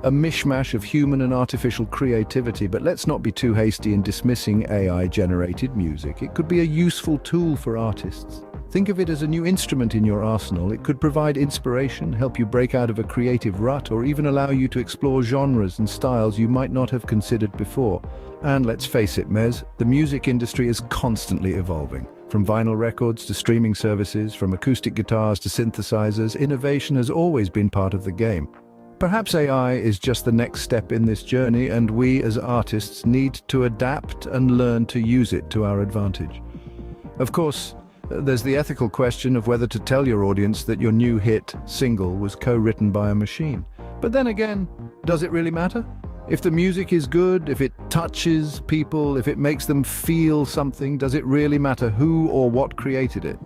A mishmash of human and artificial creativity, but let's not be too hasty in dismissing AI-generated music. It could be a useful tool for artists. Think of it as a new instrument in your arsenal. It could provide inspiration, help you break out of a creative rut, or even allow you to explore genres and styles you might not have considered before. And let's face it, Mez, the music industry is constantly evolving. From vinyl records to streaming services, from acoustic guitars to synthesizers, innovation has always been part of the game. Perhaps AI is just the next step in this journey, and we as artists need to adapt and learn to use it to our advantage. Of course, there's the ethical question of whether to tell your audience that your new hit single was co-written by a machine. But then again, does it really matter? If the music is good, if it touches people, if it makes them feel something, does it really matter who or what created it?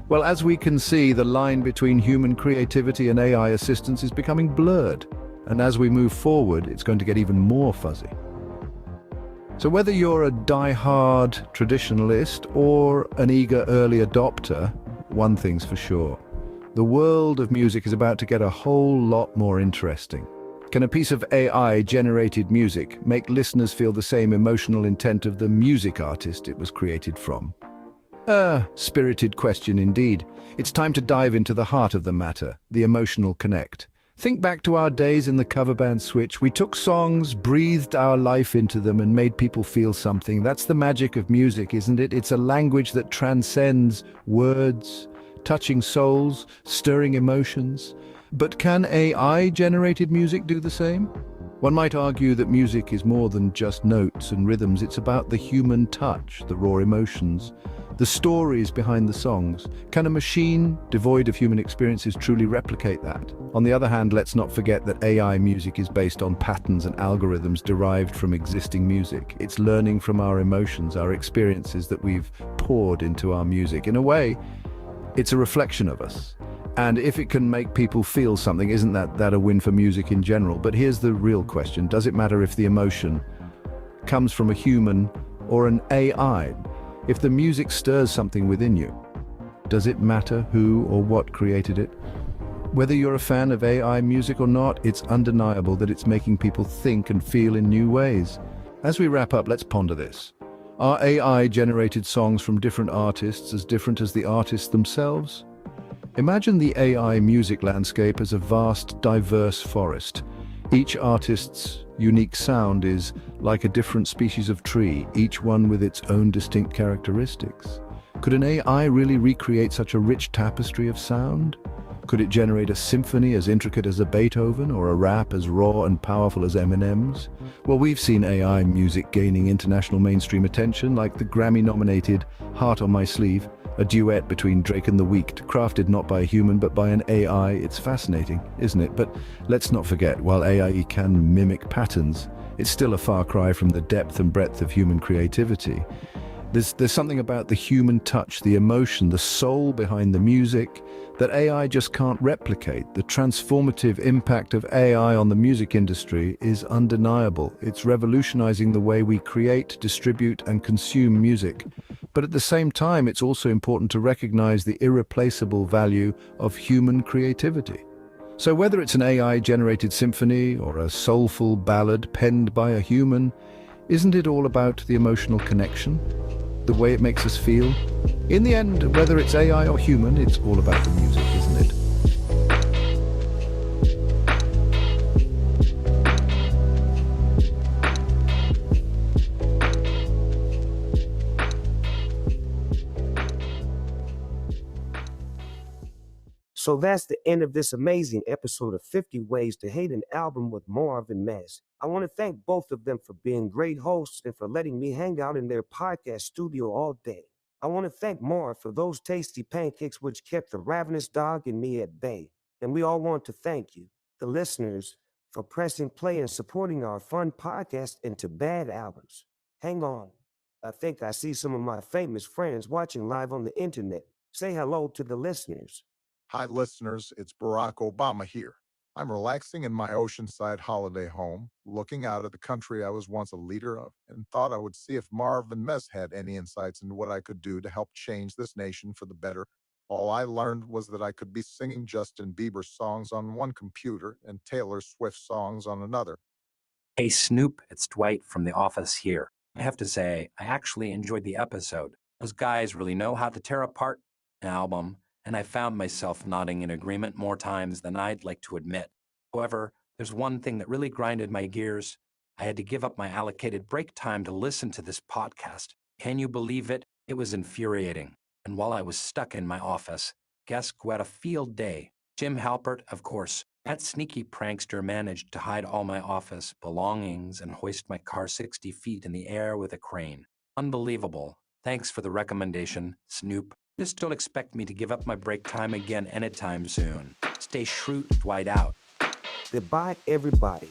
Well, as we can see, the line between human creativity and AI assistance is becoming blurred. And as we move forward, it's going to get even more fuzzy. So whether you're a die-hard traditionalist or an eager early adopter, one thing's for sure. The world of music is about to get a whole lot more interesting. Can a piece of AI-generated music make listeners feel the same emotional intent of the music artist it was created from? A spirited question indeed. It's time to dive into the heart of the matter, the emotional connect. Think back to our days in the cover band Switch. We took songs, breathed our life into them, and made people feel something. That's the magic of music, isn't it? It's a language that transcends words, touching souls, stirring emotions. But can AI-generated music do the same? One might argue that music is more than just notes and rhythms. It's about the human touch, the raw emotions, the stories behind the songs. Can a machine devoid of human experiences truly replicate that? On the other hand, let's not forget that AI music is based on patterns and algorithms derived from existing music. It's learning from our emotions, our experiences that we've poured into our music. In a way, it's a reflection of us. And if it can make people feel something, isn't that a win for music in general? But here's the real question. Does it matter if the emotion comes from a human or an AI? If the music stirs something within you, does it matter who or what created it? Whether you're a fan of AI music or not, it's undeniable that it's making people think and feel in new ways. As we wrap up, let's ponder this. Are AI-generated songs from different artists as different as the artists themselves? Imagine the AI music landscape as a vast, diverse forest. Each artist's unique sound is like a different species of tree, each one with its own distinct characteristics. Could an AI really recreate such a rich tapestry of sound? Could it generate a symphony as intricate as a Beethoven or a rap as raw and powerful as Eminem's? Well, we've seen AI music gaining international mainstream attention, like the Grammy-nominated Heart on My Sleeve, a duet between Drake and The Weeknd, crafted not by a human but by an AI. It's fascinating, isn't it? But let's not forget, while AI can mimic patterns, it's still a far cry from the depth and breadth of human creativity. There's something about the human touch, the emotion, the soul behind the music that AI just can't replicate. The transformative impact of AI on the music industry is undeniable. It's revolutionizing the way we create, distribute, and consume music. But at the same time, it's also important to recognize the irreplaceable value of human creativity. So whether it's an AI-generated symphony or a soulful ballad penned by a human, isn't it all about the emotional connection? The way it makes us feel? In the end, whether it's AI or human, it's all about the music, isn't it? So that's the end of this amazing episode of 50 Ways to Hate an Album with Marv and Mez. I want to thank both of them for being great hosts and for letting me hang out in their podcast studio all day. I want to thank Marv for those tasty pancakes which kept the ravenous dog in me at bay. And we all want to thank you, the listeners, for pressing play and supporting our fun podcast into bad albums. Hang on. I think I see some of my famous friends watching live on the internet. Say hello to the listeners. Hi, listeners. It's Barack Obama here. I'm relaxing in my oceanside holiday home, looking out at the country I was once a leader of, and thought I would see if Marv and Mez had any insights into what I could do to help change this nation for the better. All I learned was that I could be singing Justin Bieber songs on one computer and Taylor Swift songs on another. Hey Snoop, it's Dwight from The Office here. I have to say, I actually enjoyed the episode. Those guys really know how to tear apart an album, and I found myself nodding in agreement more times than I'd like to admit. However, there's one thing that really grinded my gears. I had to give up my allocated break time to listen to this podcast. Can you believe it? It was infuriating. And while I was stuck in my office, guess who had a field day? Jim Halpert, of course. That sneaky prankster managed to hide all my office belongings and hoist my car 60 feet in the air with a crane. Unbelievable. Thanks for the recommendation, Snoop. Just don't expect me to give up my break time again anytime soon. Stay shrewd, Dwight out. Goodbye, everybody.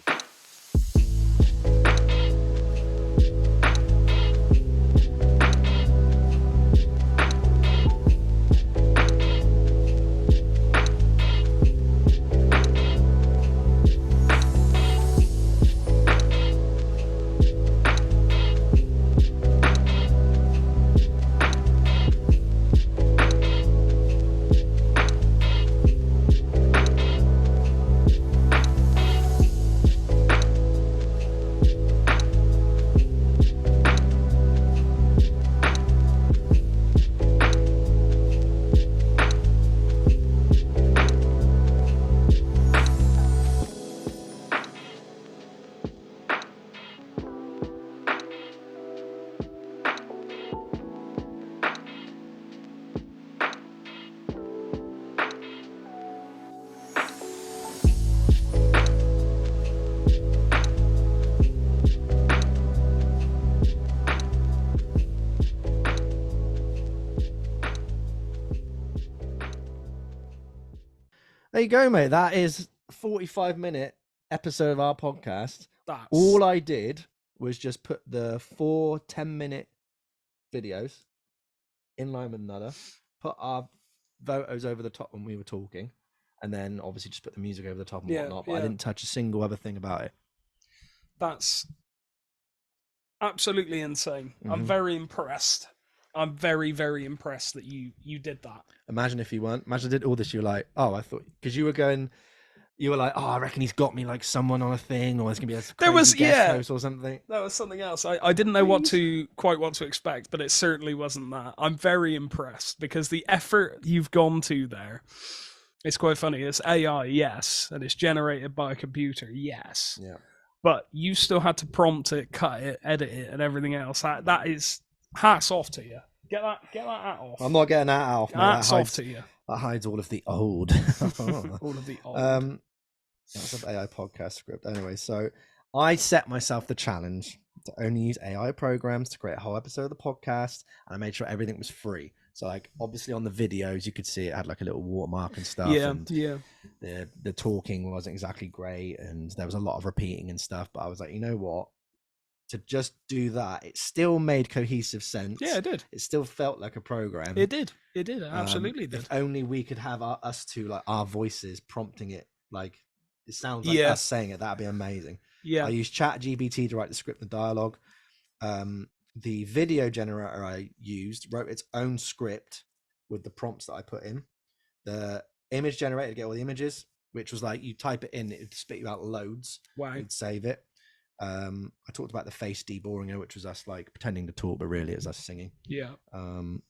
There you go, mate. That is a 45-minute episode of our podcast. That's... All I did was just put the 4 10-minute videos in line with another, put our photos over the top when we were talking, and then obviously just put the music over the top and whatnot. But I didn't touch a single other thing about it. That's absolutely insane. I'm very impressed. I'm very, very impressed that you did that. Imagine if you weren't. Imagine I did all this. You're like, oh, I thought, because you were like, oh, I reckon he's got me like someone on a thing, or there's gonna be a crazy guest host or something. That was something else. I didn't know what to expect, but it certainly wasn't that. I'm very impressed because the effort you've gone to there. It's quite funny. It's AI, yes, and it's generated by a computer, yes. Yeah. But you still had to prompt it, cut it, edit it, and everything else. That is hats off to you. Get that hat off. I'm not getting that off. Hats off to you. That hides all of the old. All of the old. That's an AI podcast script. Anyway, so I set myself the challenge to only use AI programs to create a whole episode of the podcast, and I made sure everything was free. So, like, obviously on the videos, you could see it had like a little watermark and stuff. Yeah, and the talking wasn't exactly great, and there was a lot of repeating and stuff. But I was like, you know what? To just do that, it still made cohesive sense. Yeah, it did. It still felt like a program. It did. It absolutely did. If only we could have us two, like our voices prompting it, like it sounds like us saying it. That'd be amazing. Yeah. I used ChatGPT to write the script and dialogue. The video generator I used wrote its own script with the prompts that I put in. The image generator to get all the images, which was like you type it in, it'd spit you out loads. Wow. You'd save it. I talked about the face deboring, which was us like pretending to talk, but really it was us singing. Yeah. The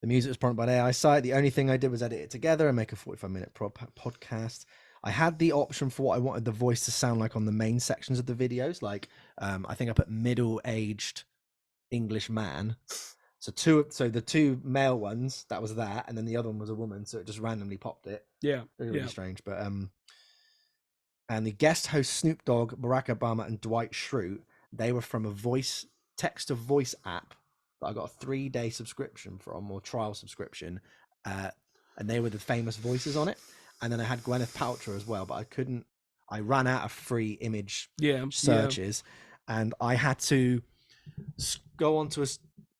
music was prompted by an AI site. The only thing I did was edit it together and make a 45-minute podcast. I had the option for what I wanted the voice to sound like on the main sections of the videos. Like, I think I put middle-aged English man. So the two male ones, that was that, and then the other one was a woman. So it just randomly popped it. Yeah. Really strange, but and the guest host Snoop Dogg, Barack Obama, and Dwight Schrute, they were from a text-to-voice app that I got a 3-day subscription from, or trial subscription, and they were the famous voices on it. And then I had Gwyneth Paltrow as well, but I ran out of free image searches, and I had to go on to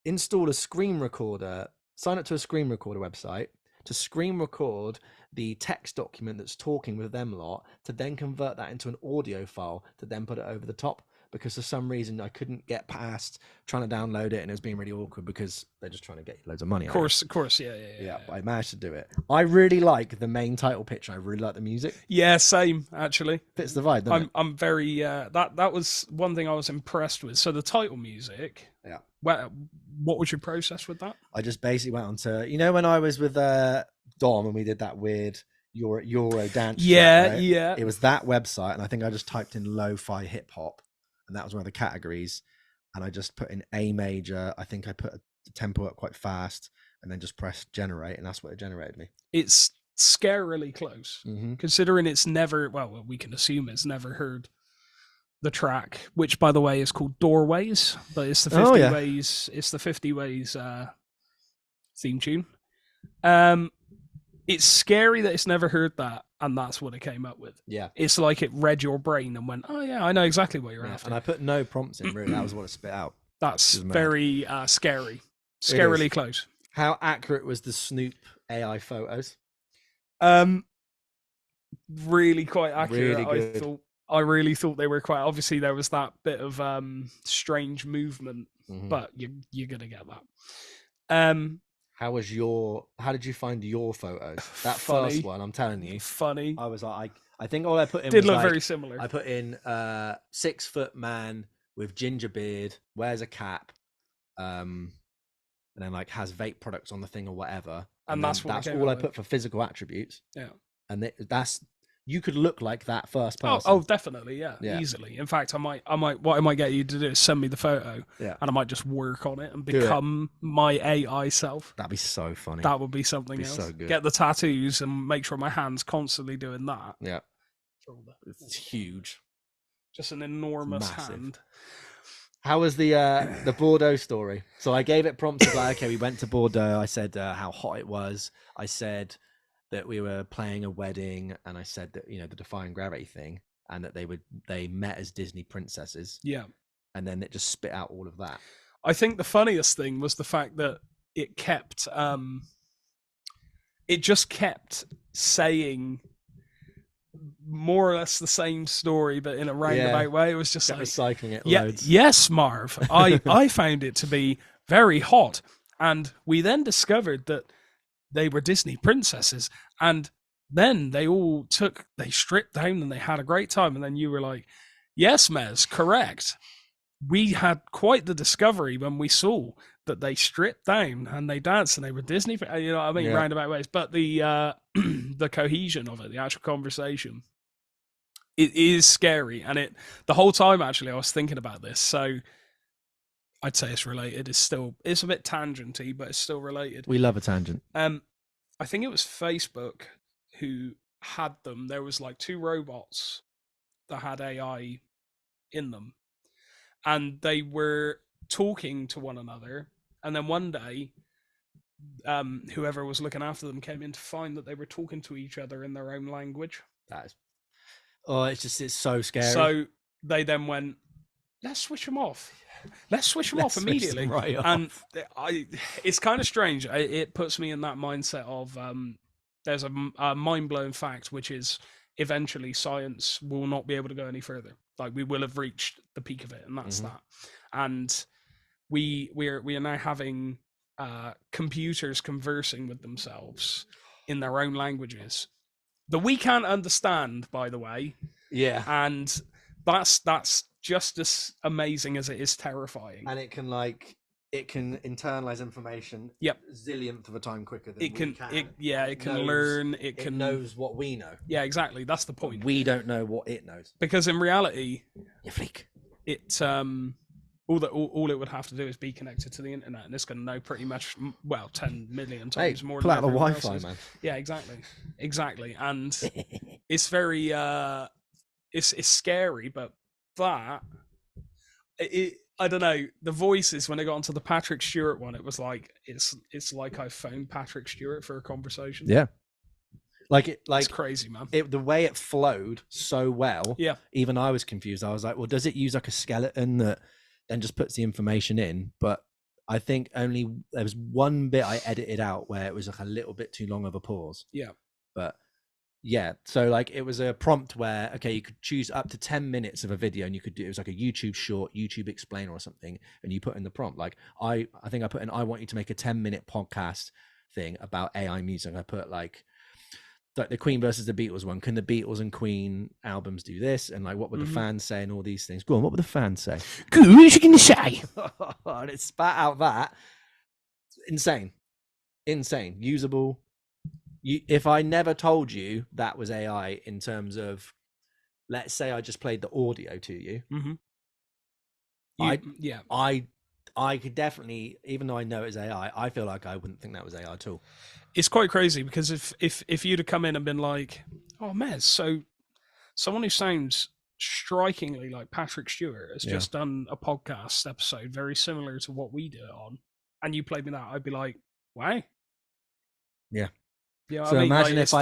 install a screen recorder, sign up to a screen recorder website to screen record the text document that's talking with them lot, to then convert that into an audio file to then put it over the top. because for some reason I couldn't get past trying to download it, and it was being really awkward because they're just trying to get you loads of money. Of course, yeah. But I managed to do it. I really like the main title picture. I really like the music. Yeah, same actually. Fits the vibe, doesn't it? I'm very that was one thing I was impressed with. So the title music. Yeah. What was your process with that? I just basically went on to, you know, when I was with Dom and we did that weird Euro dance. Yeah, track, right? yeah. It was that website, and I think I just typed in lo-fi hip hop, and that was one of the categories. And I just put in A major. I think I put the tempo up quite fast, and then just pressed generate, and that's what it generated me. It's scarily close, considering it's never. Well, we can assume it's never heard the track, which by the way is called Doorways, but it's the 50 Ways. It's the 50 Ways theme tune. It's scary that it's never heard that, and that's what it came up with. Yeah, it's like it read your brain and went, "Oh yeah, I know exactly what you're after." And I put no prompts in. Really, that was what it spit out. That's very scary, scarily close. How accurate was the Snoop AI photos? Really quite accurate. Really good. I really thought they were quite. Obviously, there was that bit of strange movement, but you're gonna get that. How did you find your photos? That Funny. first one, I'm telling you, funny. I was like, I think all I put in did was look like, very similar. I put in 6 foot man with ginger beard, wears a cap, and then like has vape products on the thing or whatever. And that's all I put for physical attributes. Yeah, and that's you could look like that first person. Oh, definitely, yeah, easily. In fact, I might. What I might get you to do is send me the photo, and I might just work on it and become my AI self. That'd be so funny. That would be something else. So good. Get the tattoos and make sure my hand's constantly doing that. Yeah, it's huge. Just an enormous hand. How was the Bordeaux story? So I gave it prompts of like, okay, we went to Bordeaux. I said how hot it was. I said that we were playing a wedding, and I said that, you know, the Defying Gravity thing, and that they met as Disney princesses. Yeah. And then it just spit out all of that. I think the funniest thing was the fact that it kept it just kept saying more or less the same story, but in a roundabout way. It was just like recycling it. Loads. Yes, Marv. I found it to be very hot, and we then discovered that they were Disney princesses, and then they stripped down and they had a great time. And then you were like, yes, Mez, correct. We had quite the discovery when we saw that they stripped down and they danced and they were Disney, you know what I mean, roundabout ways. But the the cohesion of it, the actual conversation, it is scary. And the whole time, actually, I was thinking about this. So I'd say it's related. It's a bit tangenty, but it's still related. We love a tangent. I think it was Facebook who had them. There was like 2 robots that had AI in them, and they were talking to one another. And then one day, whoever was looking after them came in to find that they were talking to each other in their own language. It's so scary. So they then went, let's switch them off. Let's switch them off immediately. And it's kind of strange. It puts me in that mindset of there's a mind-blowing fact, which is eventually science will not be able to go any further. Like, we will have reached the peak of it, and that's that. And we are now having computers conversing with themselves in their own languages that we can't understand, by the way. Yeah. And that's just as amazing as it is terrifying. And it can internalize information zillionth of a time quicker than it can. It can knows, learn. It knows what we know. Yeah, exactly. That's the point. We don't know what it knows. Because in reality, you freak. It all it would have to do is be connected to the internet, and it's going to know pretty much 10 million times more. Pull than out the everyone Wi-Fi, else's. man. Yeah, exactly. And it's very it's scary, but I don't know, the voices when I got onto the Patrick Stewart one, it was like it's like I phoned Patrick Stewart for a conversation. Yeah. It's crazy, man. The way it flowed so well. Yeah. Even I was confused. I was like, well, does it use like a skeleton that then just puts the information in? But I think only there was one bit I edited out where it was like a little bit too long of a pause. Yeah. But Yeah, so like it was a prompt where you could choose up to 10 minutes of a video, and you could do, it was like a YouTube short, YouTube explainer or something, and you put in the prompt like I think I put in, I want you to make a 10-minute podcast thing about AI music. I put like the Queen versus the Beatles one. Can the Beatles and Queen albums do this? And like, what would the fans say? And all these things. Go on, what would the fans say? Good, what you gonna say? And it spat out that. Insane, usable. If I never told you that was AI in terms of, let's say I just played the audio to you, I could definitely, even though I know it's AI, I feel like I wouldn't think that was AI at all. It's quite crazy because if you'd have come in and been like, "Oh, Mez, so someone who sounds strikingly like Patrick Stewart has just done a podcast episode very similar to what we do it on," and you played me that, I'd be like, "Wow." Yeah. Yeah, So I mean, imagine like, if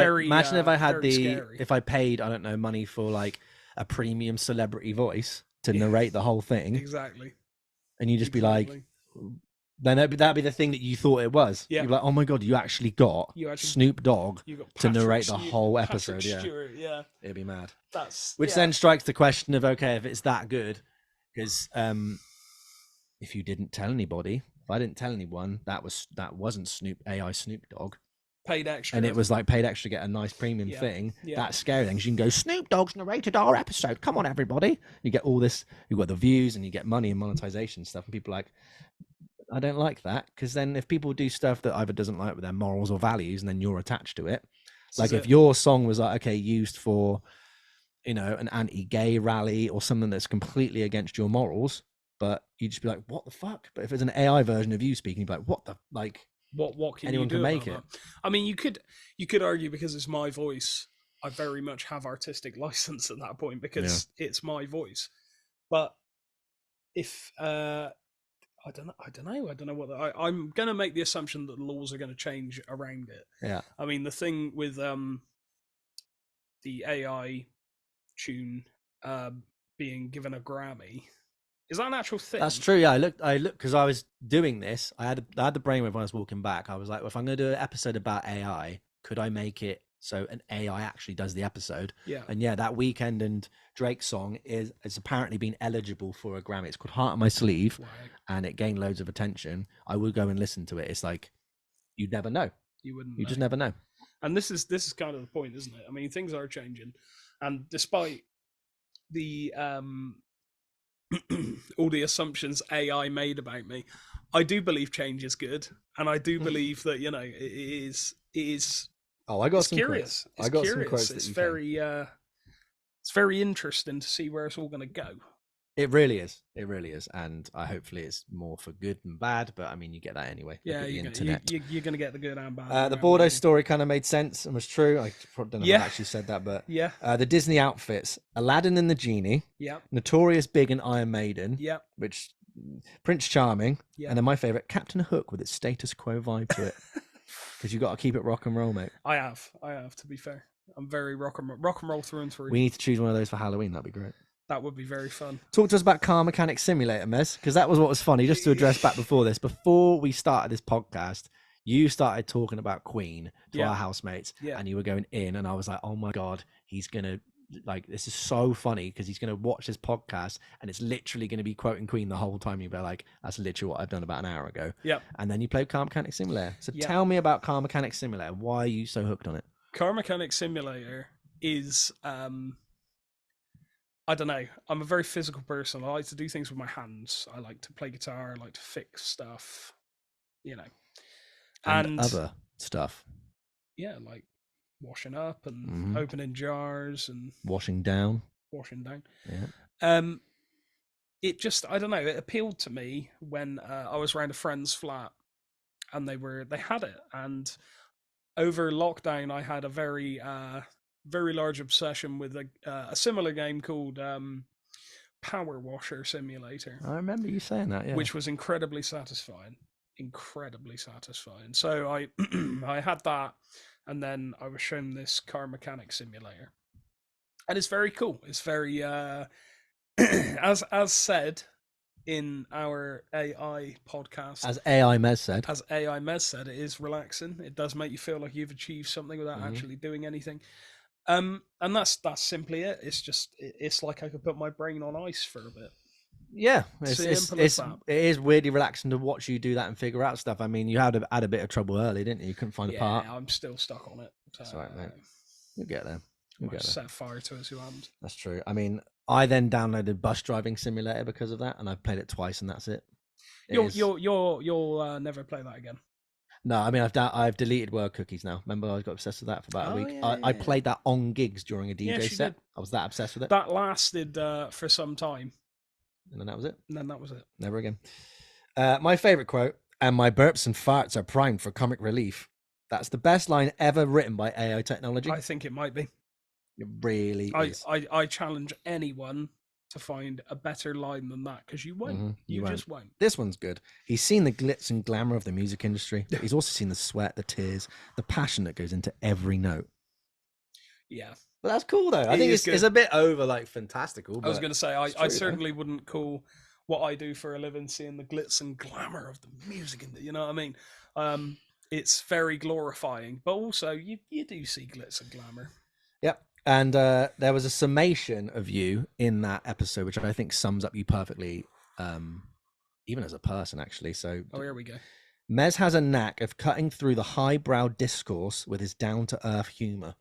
I had scary. if I paid, I don't know, money for like a premium celebrity voice to narrate the whole thing, Exactly. and you just be like, then that'd be the thing that you thought it was. Yeah. You'd be like, oh my god, you actually got Snoop Dogg to narrate the whole episode. Patrick Stewart, yeah, it'd be mad. Which then strikes the question of, okay, if it's that good, because if you didn't tell anybody, if I didn't tell anyone, that wasn't AI Snoop Dogg. Paid extra, and it was like paid extra to get a nice premium thing. That's scary thing. You can go, Snoop Dogg's narrated our episode. Come on, everybody! You get all this. You got the views, and you get money and monetization stuff. And people are like, I don't like that, because then if people do stuff that either doesn't like with their morals or values, and then you're attached to it, like if your song was like, okay, used for, an anti-gay rally or something that's completely against your morals, but you'd just be like, what the fuck? But if it's an AI version of you speaking, you'd be like, what the like. What can anyone you do can make it? That? I mean, you could argue, because it's my voice, I very much have artistic license at that point, because it's my voice. But if I don't know what I'm going to make the assumption that the laws are going to change around it. Yeah. I mean, the thing with the AI tune being given a Grammy. Is that an actual thing? That's true. Yeah, I looked because I was doing this. I had the brainwave when I was walking back. I was like, well, if I'm going to do an episode about AI, could I make it so an AI actually does the episode? Yeah. And that Weeknd and Drake song is apparently been eligible for a Grammy. It's called Heart on My Sleeve, and it gained loads of attention. I would go and listen to it. It's like, you'd never know. You wouldn't. You just never know. And this is kind of the point, isn't it? I mean, things are changing, and despite the all the assumptions AI made about me, I do believe change is good, and I do believe that it is. Oh, I got some curious. Quotes. I got some quotes. It's very it's very interesting to see where it's all going to go. It really is. It really is, and hopefully it's more for good than bad. But I mean, you get that anyway. Yeah, you're going to get the good and bad. The Bordeaux story kind of made sense and was true. I don't know if I actually said that, but the Disney outfits: Aladdin and the Genie, Notorious Big and Iron Maiden, which Prince Charming, and then my favorite, Captain Hook with its status quo vibe to it. Because you got to keep it rock and roll, mate. I have. To be fair, I'm very rock and roll through and through. We need to choose one of those for Halloween. That'd be great. That would be very fun. Talk to us about Car Mechanic Simulator, Mez, because that was what was funny. Just to address back before this, before we started this podcast, you started talking about Queen to our housemates, and you were going in, and I was like, oh my God, he's going to, like, this is so funny because he's going to watch this podcast and it's literally going to be quoting Queen the whole time. You'll be like, that's literally what I've done about an hour ago. Yep. And then you played Car Mechanic Simulator. So tell me about Car Mechanic Simulator. Why are you so hooked on it? Car Mechanic Simulator is... I don't know. I'm a very physical person. I like to do things with my hands. I like to play guitar. I like to fix stuff, And other stuff. Yeah, like washing up and opening jars and washing down. Yeah. It just, I don't know. It appealed to me when I was around a friend's flat, and they had it. And over lockdown, I had a very large obsession with a similar game called Power Washer Simulator. I remember you saying that, yeah. Which was incredibly satisfying. So I I had that, and then I was shown this Car Mechanic Simulator. And it's very cool. It's very as said in our AI podcast. As AI Mez said, it is relaxing. It does make you feel like you've achieved something without actually doing anything. And that's simply it. It's like I could put my brain on ice for a bit. Yeah, Simple as that. it is weirdly relaxing to watch you do that and figure out stuff. I mean, you had a bit of trouble early, didn't you? You couldn't find a part. Yeah, I'm still stuck on it. That's all right, mate. You'll get there. Set fire to it, and That's true. I mean, I then downloaded Bus Driving Simulator because of that, and I've played it twice, and that's it. You'll never play that again. No, I mean I've deleted word cookies now. Remember, I got obsessed with that for about a week. I played that on gigs during a DJ set. I was that obsessed with it. That lasted for some time, and then that was it. Never again. My favorite quote: "And my burps and farts are primed for comic relief." That's the best line ever written by AI technology. I think it might be. It really is. I challenge anyone to find a better line than that, because you won't. Mm-hmm. You just won't. This one's good. He's seen the glitz and glamour of the music industry. But he's also seen the sweat, the tears, the passion that goes into every note. Yeah. But that's cool, though. I think it's a bit over, like, fantastical. I was going to say, I certainly wouldn't call what I do for a living seeing the glitz and glamour of the music. You know what I mean? It's very glorifying, but also you do see glitz and glamour. Yep. And there was a summation of you in that episode, which I think sums up you perfectly, even as a person, actually. So, here we go. Mez has a knack of cutting through the highbrow discourse with his down-to-earth humor.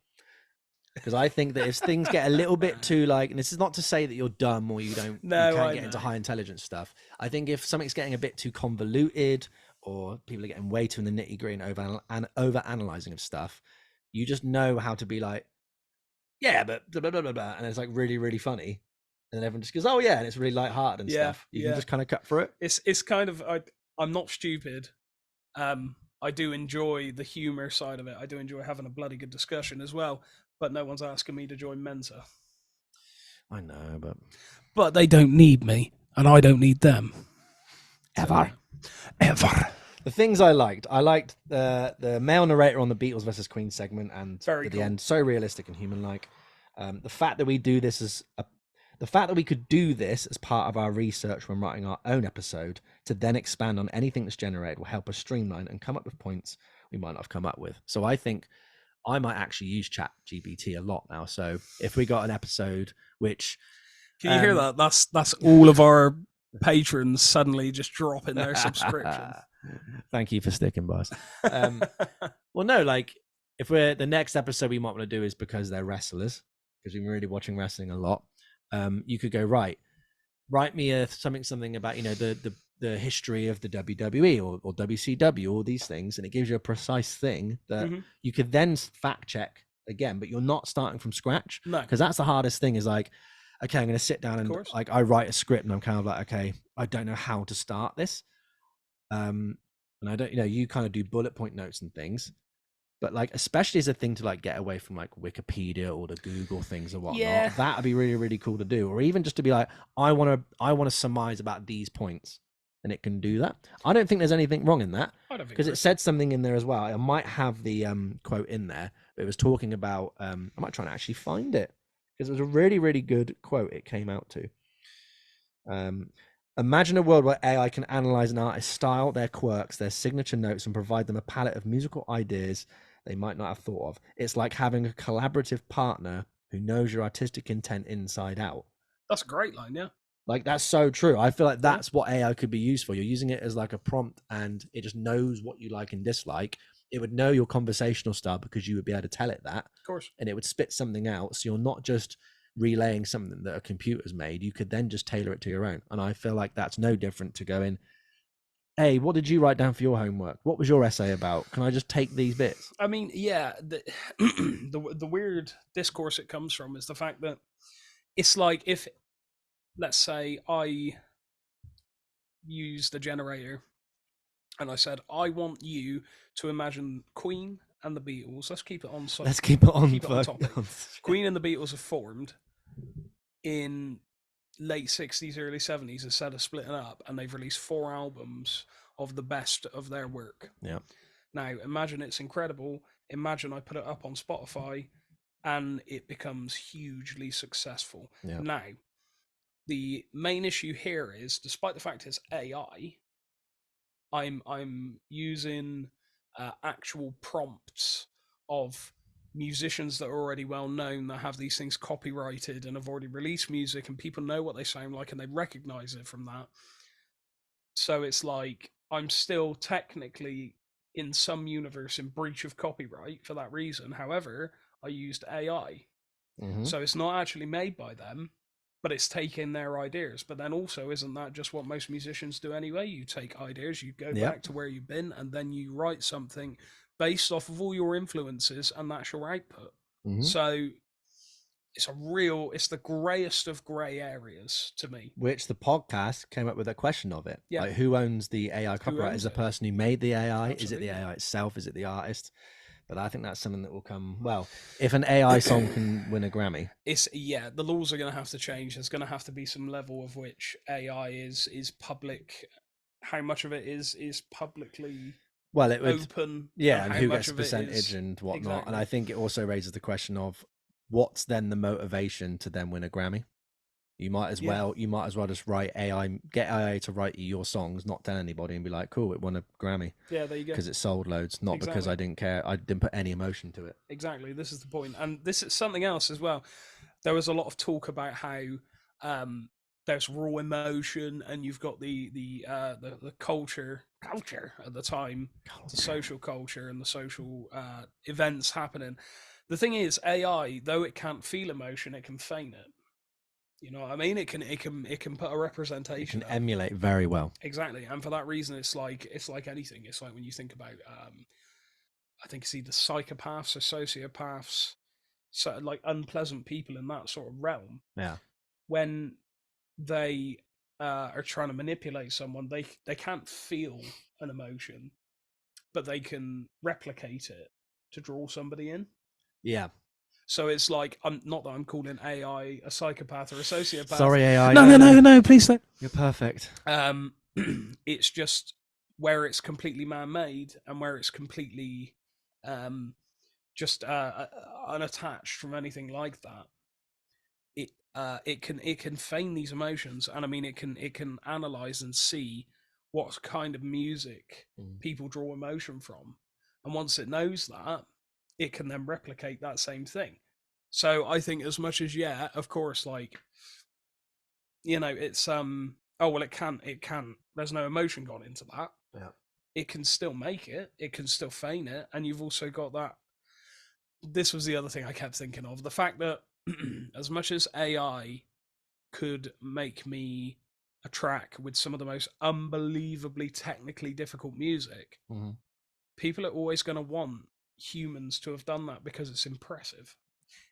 Because I think that if things get a little bit too, like, and this is not to say that you're dumb or you can't get into high intelligence stuff. I think if something's getting a bit too convoluted, or people are getting way too in the nitty-gritty and over-analyzing of stuff, you just know how to be like, yeah, but blah, blah, blah, blah, blah, and it's like really, really funny. And then everyone just goes, oh, yeah, and it's really lighthearted and stuff. You can just kind of cut through it. It's kind of, I'm not stupid. I do enjoy the humor side of it. I do enjoy having a bloody good discussion as well. But no one's asking me to join Mensa. I know, but they don't need me, and I don't need them. Ever. The things I liked the male narrator on the Beatles versus Queen segment, and at the end, so realistic and human-like. The fact that we do this the fact that we could do this as part of our research when writing our own episode to then expand on anything that's generated will help us streamline and come up with points we might not have come up with. So I think I might actually use ChatGPT a lot now. So if we got an episode which... Can you hear that? That's all of our patrons suddenly just dropping their subscription. Thank you for sticking by us. Well, no, like, if the next episode we might want to do is because they're wrestlers, because we're really watching wrestling a lot. You could go, write me something about, the history of the WWE or WCW, all these things, and it gives you a precise thing that you could then fact check again, but you're not starting from scratch. No, because that's the hardest thing, is like, okay, I'm going to sit down and like I write a script and I'm kind of like, okay, I don't know how to start this. And I don't, you kind of do bullet point notes and things, but like, especially as a thing to like get away from like Wikipedia or the Google things or whatnot, that would be really, really cool to do. Or even just to be like, I want to surmise about these points, and it can do that. I don't think there's anything wrong in that, because it said something in there as well. I might have the quote in there, but it was talking about, I might try and actually find it, because it was a really, really good quote it came out to. Imagine a world where AI can analyze an artist's style, their quirks, their signature notes, and provide them a palette of musical ideas they might not have thought of. It's like having a collaborative partner who knows your artistic intent inside out. That's a great line, yeah. Like, that's so true. I feel like that's what AI could be used for. You're using it as like a prompt, and it just knows what you like and dislike. It would know your conversational style because you would be able to tell it that. Of course. And it would spit something out. So you're not just relaying something that a computer's made. You could then just tailor it to your own. And I feel like that's no different to going, hey, what did you write down for your homework? What was your essay about? Can I just take these bits? I mean, yeah, the weird discourse it comes from is the fact that it's like, if, let's say, I used the generator and I said, I want you to imagine Queen and the Beatles. Let's keep it on. Let's keep it on topic. Queen and the Beatles are formed in late 60s, early 70s, instead of splitting up, and they've released 4 albums of the best of their work. Yeah. Now, imagine it's incredible. Imagine I put it up on Spotify and it becomes hugely successful. Yeah. Now, the main issue here is, despite the fact it's AI, I'm using actual prompts of musicians that are already well known that have these things copyrighted and have already released music, and people know what they sound like and they recognize it from that. So it's like I'm still technically in some universe in breach of copyright for that reason. However, I used AI. So it's not actually made by them, but it's taking their ideas. But then also, isn't that just what most musicians do anyway? You take ideas, you go back to where you've been, and then you write something based off of all your influences, and that's your output. So it's the greyest of grey areas to me. Which the podcast came up with a question of it. Yeah. Like, who owns the AI copyright? Is the it? person who made the AI? Absolutely. Is it the AI itself? Is it the artist? But I think that's something that will come. Well, if an AI song can win a Grammy, The laws are going to have to change. There's going to have to be some level of which AI is public. How much of it is publicly well, it would open? and how who much gets of it percentage is- and whatnot. Exactly. And I think it also raises the question of what's then the motivation to then win a Grammy. You might as well just get AI to write you your songs, not tell anybody, and be like, cool, it won a Grammy. Yeah, there you go. Because it sold loads, not because I didn't care. I didn't put any emotion to it. Exactly. This is the point. And this is something else as well. There was a lot of talk about how there's raw emotion, and you've got the culture at the time, the social culture and the social events happening. The thing is, AI, though it can't feel emotion, it can feign it. You know what I mean? It can put a representation. It can emulate very well. Exactly, and for that reason, it's like anything. It's like when you think about, I think it's either psychopaths or sociopaths, so like unpleasant people in that sort of realm. Yeah. When they are trying to manipulate someone, they can't feel an emotion, but they can replicate it to draw somebody in. Yeah. So it's like, not that I'm calling AI a psychopath or a sociopath. Sorry, AI. No, please don't. You're perfect. It's just where it's completely man-made and where it's completely just unattached from anything like that. It can feign these emotions, and I mean it can analyze and see what kind of music people draw emotion from, and once it knows that, it can then replicate that same thing. So I think as much as of course, like, you know, it's it can there's no emotion gone into that. Yeah. It can still make it, it can still feign it, and you've also got that. This was the other thing I kept thinking of, the fact that as much as AI could make me a track with some of the most unbelievably technically difficult music, people are always going to want humans to have done that because it's impressive.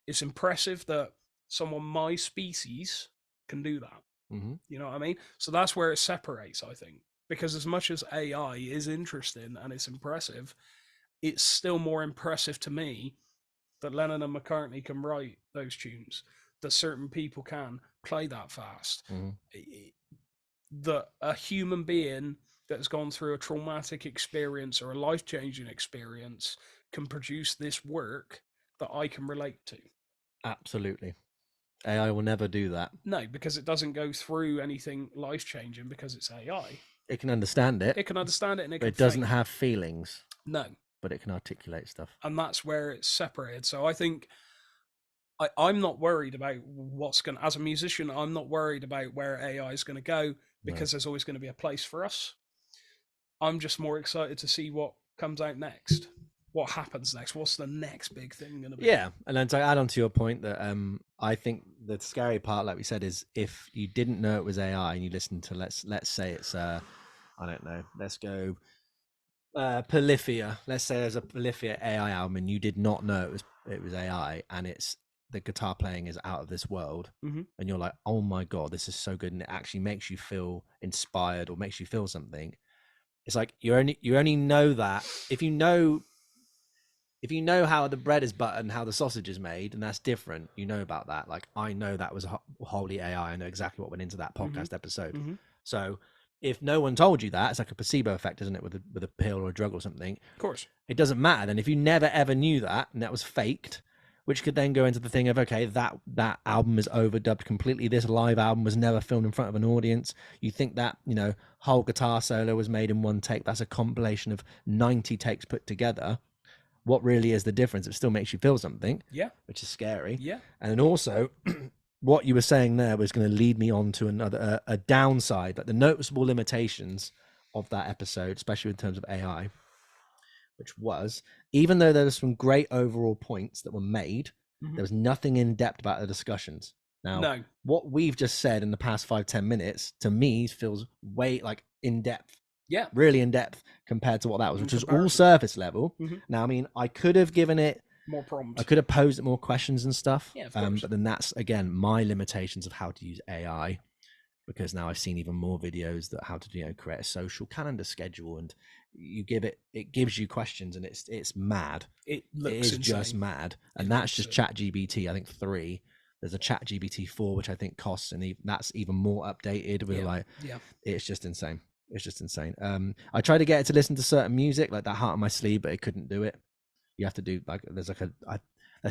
It's impressive that someone my species can do that. You know what I mean? So that's where it separates, I think, because as much as AI is interesting and it's impressive, it's still more impressive to me that Lennon and McCartney can write those tunes, that certain people can play that fast, that a human being that has gone through a traumatic experience or a life-changing experience can produce this work that I can relate to. Absolutely. AI will never do that. No, because it doesn't go through anything life-changing because it's AI. It can understand it. It can understand it, and but it doesn't have feelings. No. But it can articulate stuff. And that's where it's separated. So I think I'm not worried about as a musician, I'm not worried about where AI is going to go, because there's always going to be a place for us. I'm just more excited to see what comes out next. What happens next? What's the next big thing going to be? Yeah, and then to add on to your point that I think the scary part, like we said, is if you didn't know it was AI and you listened to let's say it's I don't know, let's go Polyphia. Let's say there's a Polyphia AI album and you did not know it was AI, and it's the guitar playing is out of this world, and you're like, oh my god, this is so good, and it actually makes you feel inspired or makes you feel something. It's like you only know that if you know how the bread is buttered and how the sausage is made, and that's different. You know about that. Like, I know that was wholly AI. I know exactly what went into that podcast episode. So if no one told you that, it's like a placebo effect, isn't it? With a pill or a drug or something. Of course. It doesn't matter. Then if you never ever knew that, and that was faked, which could then go into the thing of, okay, that album is overdubbed completely. This live album was never filmed in front of an audience. You think that, whole guitar solo was made in one take. That's a compilation of 90 takes put together. what really is the difference? It still makes you feel something, which is scary. And then also what you were saying there was going to lead me on to another a downside, like the noticeable limitations of that episode, especially in terms of AI, which was, even though there was some great overall points that were made, there was nothing in depth about the discussions. Now, what we've just said in the past 5-10 minutes to me feels way like in depth. Really in depth compared to what that was, which was all surface level. Now, I mean, I could have given it more prompt. I could have posed it more questions and stuff. Of course. But then that's, again, my limitations of how to use AI, because now I've seen even more videos that how to create a social calendar schedule, and it gives you questions, and it's mad. It is insane. Just mad, and that's just ChatGPT. I think 3. There's a ChatGPT 4, which I think costs, and that's even more updated. With it's just insane. It's just insane. I tried to get it to listen to certain music, like that Heart on My Sleeve, but it couldn't do it. You have to do there's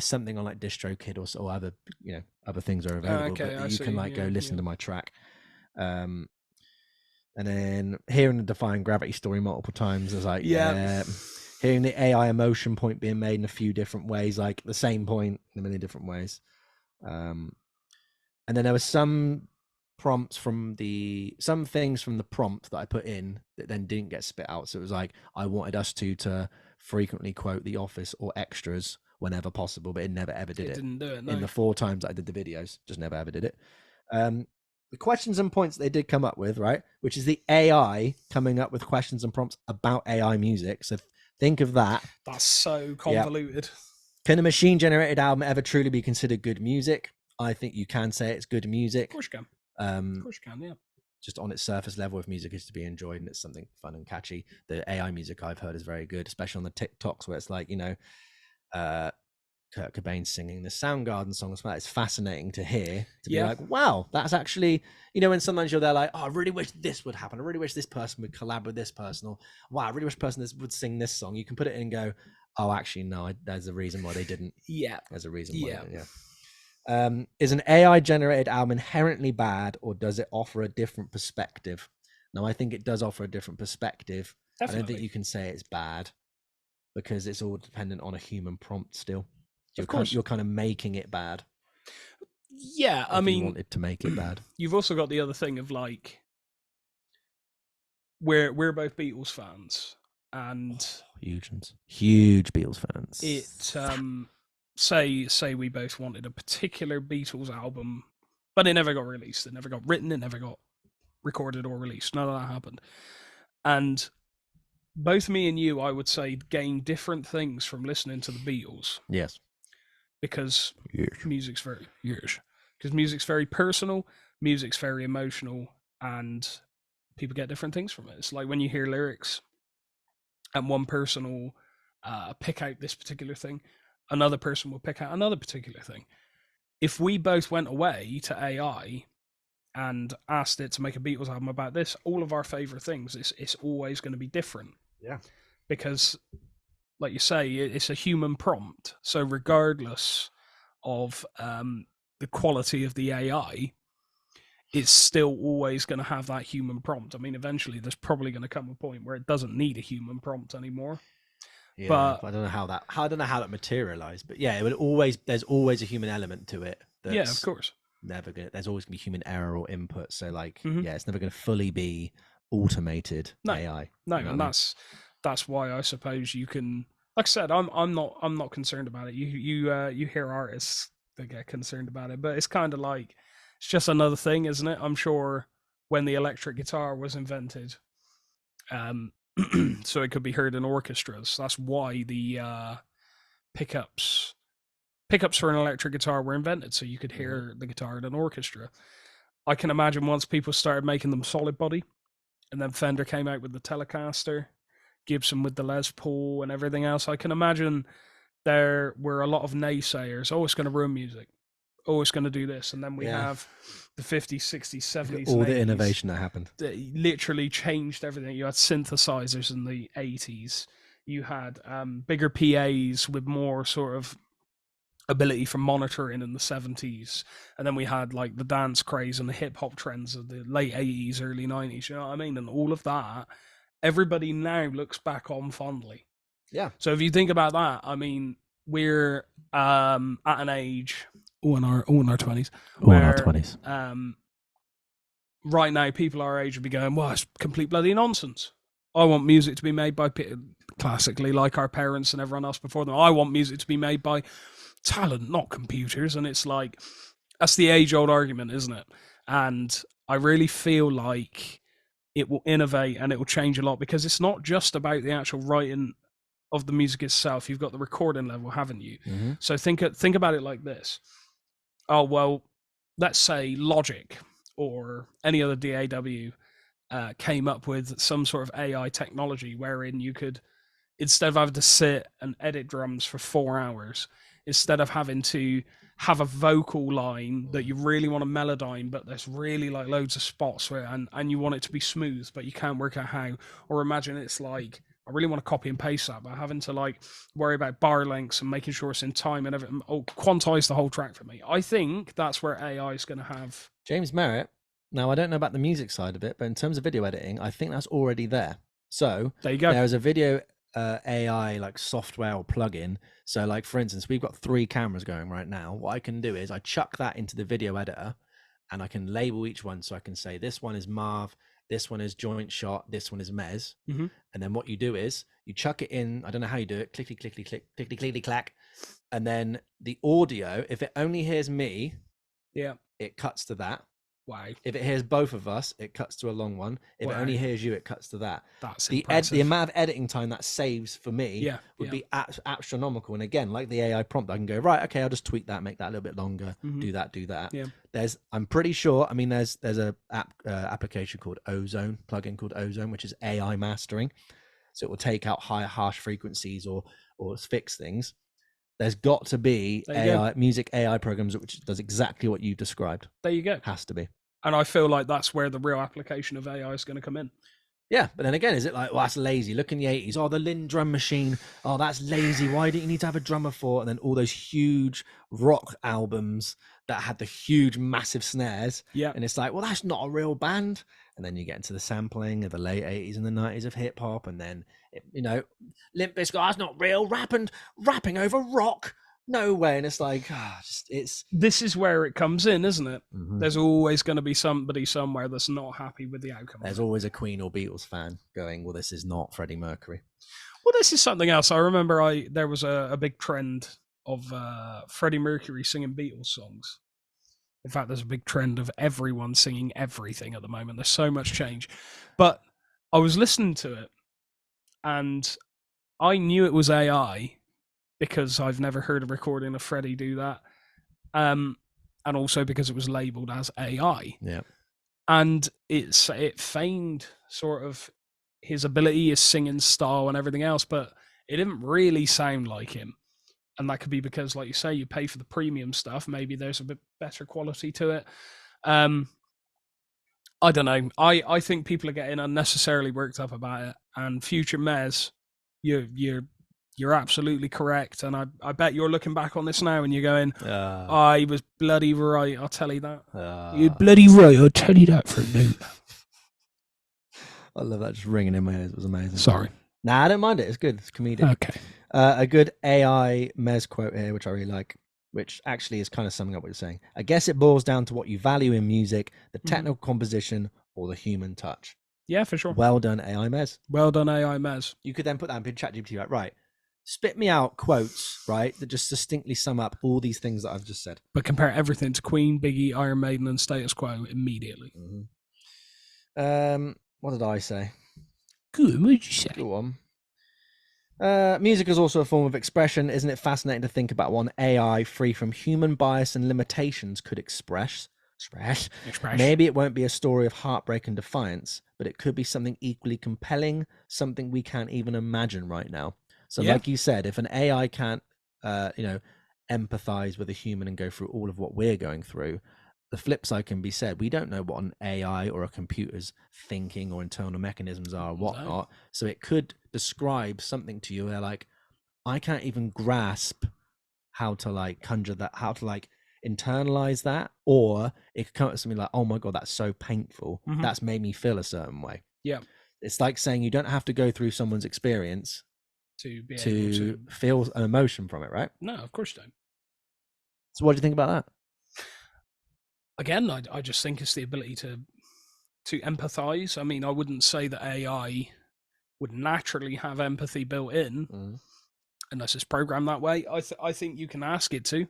something on like DistroKid or other other things are available, but you can go listen to my track. And then hearing the Defying Gravity story multiple times is like hearing the AI emotion point being made in a few different ways, like the same point in a million different ways. And then there was some things from the prompt that I put in that then didn't get spit out. So it was like I wanted us to frequently quote The Office or Extras whenever possible, but it never ever did it. Didn't do it. No. In the 4 times I did the videos, just never ever did it. The questions and points they did come up with, right, which is the AI coming up with questions and prompts about AI music. So think of that. That's so convoluted. Can a machine-generated album ever truly be considered good music? I think you can say it's good music. Of course you can. Of course you can, yeah. Just on its surface level, if music is to be enjoyed and it's something fun and catchy, the AI music I've heard is very good, especially on the TikToks where it's like, Kurt Cobain singing the Soundgarden song as well. It's fascinating to hear, to be like, wow, that's actually, when sometimes you're there like, oh, I really wish this would happen. I really wish this person would collab with this person, or wow, I really wish person would sing this song. You can put it in and go, oh, actually, no, there's a reason why they didn't. There's a reason why. Is an AI generated album inherently bad, or does it offer a different perspective? Now, I think it does offer a different perspective. Definitely. I don't think you can say it's bad, because it's all dependent on a human prompt still. You're kind of making it bad. Yeah, I mean, you wanted to make it bad. You've also got the other thing of like, we're both Beatles fans, and huge Beatles fans. It say we both wanted a particular Beatles album, but it never got released. It never got written. It never got recorded or released. None of that happened. And both me and you, I would say, gain different things from listening to the Beatles. Yes. Because music's very personal, music's very emotional, and people get different things from it. It's like when you hear lyrics and one person will pick out this particular thing, another person will pick out another particular thing. If we both went away to AI and asked it to make a Beatles album about this, all of our favorite things, it's always going to be different. Yeah. Because, like you say, it's a human prompt. So regardless of the quality of the AI, it's still always going to have that human prompt. I mean, eventually there's probably going to come a point where it doesn't need a human prompt anymore. Yeah, but I don't know how that materialized. But yeah, there's always a human element to it. Yeah, of course. There's always going to be human error or input. So it's never going to fully be automated AI. No, and that's why I suppose you can. Like I said, I'm not concerned about it. You hear artists that get concerned about it, but it's kind of like it's just another thing, isn't it? I'm sure when the electric guitar was invented, so it could be heard in orchestras. That's why the pickups for an electric guitar were invented, so you could hear the guitar in an orchestra. I can imagine once people started making them solid body, and then Fender came out with the Telecaster, Gibson with the Les Paul and everything else, I can imagine there were a lot of naysayers. Oh, it's going to ruin music. Oh, it's going to do this. And then we have the 50s, 60s, 70s, all the 80s, innovation that happened. that literally changed everything. You had synthesizers in the 80s. You had bigger PAs with more sort of ability for monitoring in the 70s. And then we had like the dance craze and the hip hop trends of the late 80s, early 90s. You know what I mean? And all of that, everybody now looks back on fondly. Yeah. So if you think about that, I mean, we're at an age, all in our 20s, where right now people our age would be going, well, it's complete bloody nonsense. I want music to be made by classically, like our parents and everyone else before them. I want music to be made by talent, not computers. And it's like, that's the age-old argument, isn't it? And I really feel like it will innovate and it will change a lot, because it's not just about the actual writing of the music itself. You've got the recording level, haven't you? Mm-hmm. So think about it like this. Oh, well, let's say Logic or any other DAW came up with some sort of AI technology wherein you could, instead of having to sit and edit drums for 4 hours, instead of having to have a vocal line that you really want to melodyne, but there's really like loads of spots where, and you want it to be smooth, but you can't work out how. Or imagine it's like, I really want to copy and paste that, but having to like worry about bar lengths and making sure it's in time and everything. Oh, quantize the whole track for me. I think that's where AI is going to have. James Merritt. Now, I don't know about the music side of it, but in terms of video editing, I think that's already there. So there you go. There's a video AI like software or plugin. So like, for instance, we've got 3 cameras going right now. What I can do is I chuck that into the video editor and I can label each one. So I can say this one is Marv, this one is joint shot, this one is Mez. Mm-hmm. And then what you do is you chuck it in. I don't know how you do it. Clickety, clickety, click, clickety, clickety, clack. And then the audio, if it only hears me, yeah, it cuts to that. Wow. If it hears both of us, it cuts to a long one. If it only hears you, it cuts to that. That's the amount of editing time that saves for me would be astronomical. And again, like the AI prompt, I can go, right, okay, I'll just tweak that, make that a little bit longer, do that. Yeah. I'm pretty sure, I mean, there's a application called Ozone, plugin called Ozone, which is AI mastering. So it will take out higher harsh frequencies or fix things. There's got to be music AI programs which does exactly what you described. There you go. Has to be. And I feel like that's where the real application of AI is going to come in. Yeah, but then again, is it like, well, that's lazy? Look in the 80s. Oh, the Lynn drum machine. Oh, that's lazy. Why didn't you need to have a drummer for? And then all those huge rock albums that had the huge, massive snares. Yeah. And it's like, well, that's not a real band. And then you get into the sampling of the late 80s and the 90s of hip hop. And then, Limp Bizkit, that's not real. Rapping over rock. No way. And it's like, this is where it comes in, isn't it? Mm-hmm. There's always going to be somebody somewhere that's not happy with the outcome. There's always a Queen or Beatles fan going, well, this is not Freddie Mercury. Well, this is something else. I remember there was a big trend of Freddie Mercury singing Beatles songs. In fact, there's a big trend of everyone singing everything at the moment. There's so much change. But I was listening to it, and I knew it was AI, because I've never heard a recording of Freddie do that. And also because it was labeled as AI. Yeah. And it feigned sort of his ability, his singing style and everything else, but it didn't really sound like him. And that could be because, like you say, you pay for the premium stuff. Maybe there's a bit better quality to it. I don't know. I think people are getting unnecessarily worked up about it. And future Mez, you're absolutely correct, and I bet you're looking back on this now and you're going, he was bloody right, I'll tell you that. You're bloody right, I'll tell you that for a minute. I love that just ringing in my ears. It was amazing. Sorry. Nah, I don't mind it. It's good. It's comedic. Okay. A good AI Mez quote here, which I really like, which actually is kind of summing up what you're saying. I guess it boils down to what you value in music, the technical composition or the human touch. Yeah, for sure. Well done, AI Mez. Well done, AI Mez. You could then put that in ChatGPT, right? Spit me out quotes, right, that just distinctly sum up all these things that I've just said. But compare everything to Queen, Biggie, Iron Maiden, and Status Quo immediately. Mm-hmm. What did I say? Good, what did you say? Go on. Music is also a form of expression. Isn't it fascinating to think about one AI free from human bias and limitations could express? Maybe it won't be a story of heartbreak and defiance, but it could be something equally compelling, something we can't even imagine right now. So like you said, if an AI can't, empathize with a human and go through all of what we're going through, the flip side can be said. We don't know what an AI or a computer's thinking or internal mechanisms are or whatnot. So it could describe something to you where like, I can't even grasp how to like conjure that, how to like internalize that. Or it could come up with something like, oh my God, that's so painful. Mm-hmm. That's made me feel a certain way. Yeah. It's like saying you don't have to go through someone's experience to be able to to feel an emotion from it, right? No, of course you don't. So what do you think about that? Again, I just think it's the ability to empathize. I mean, I wouldn't say that AI would naturally have empathy built in unless it's programmed that way. I think you can ask it to.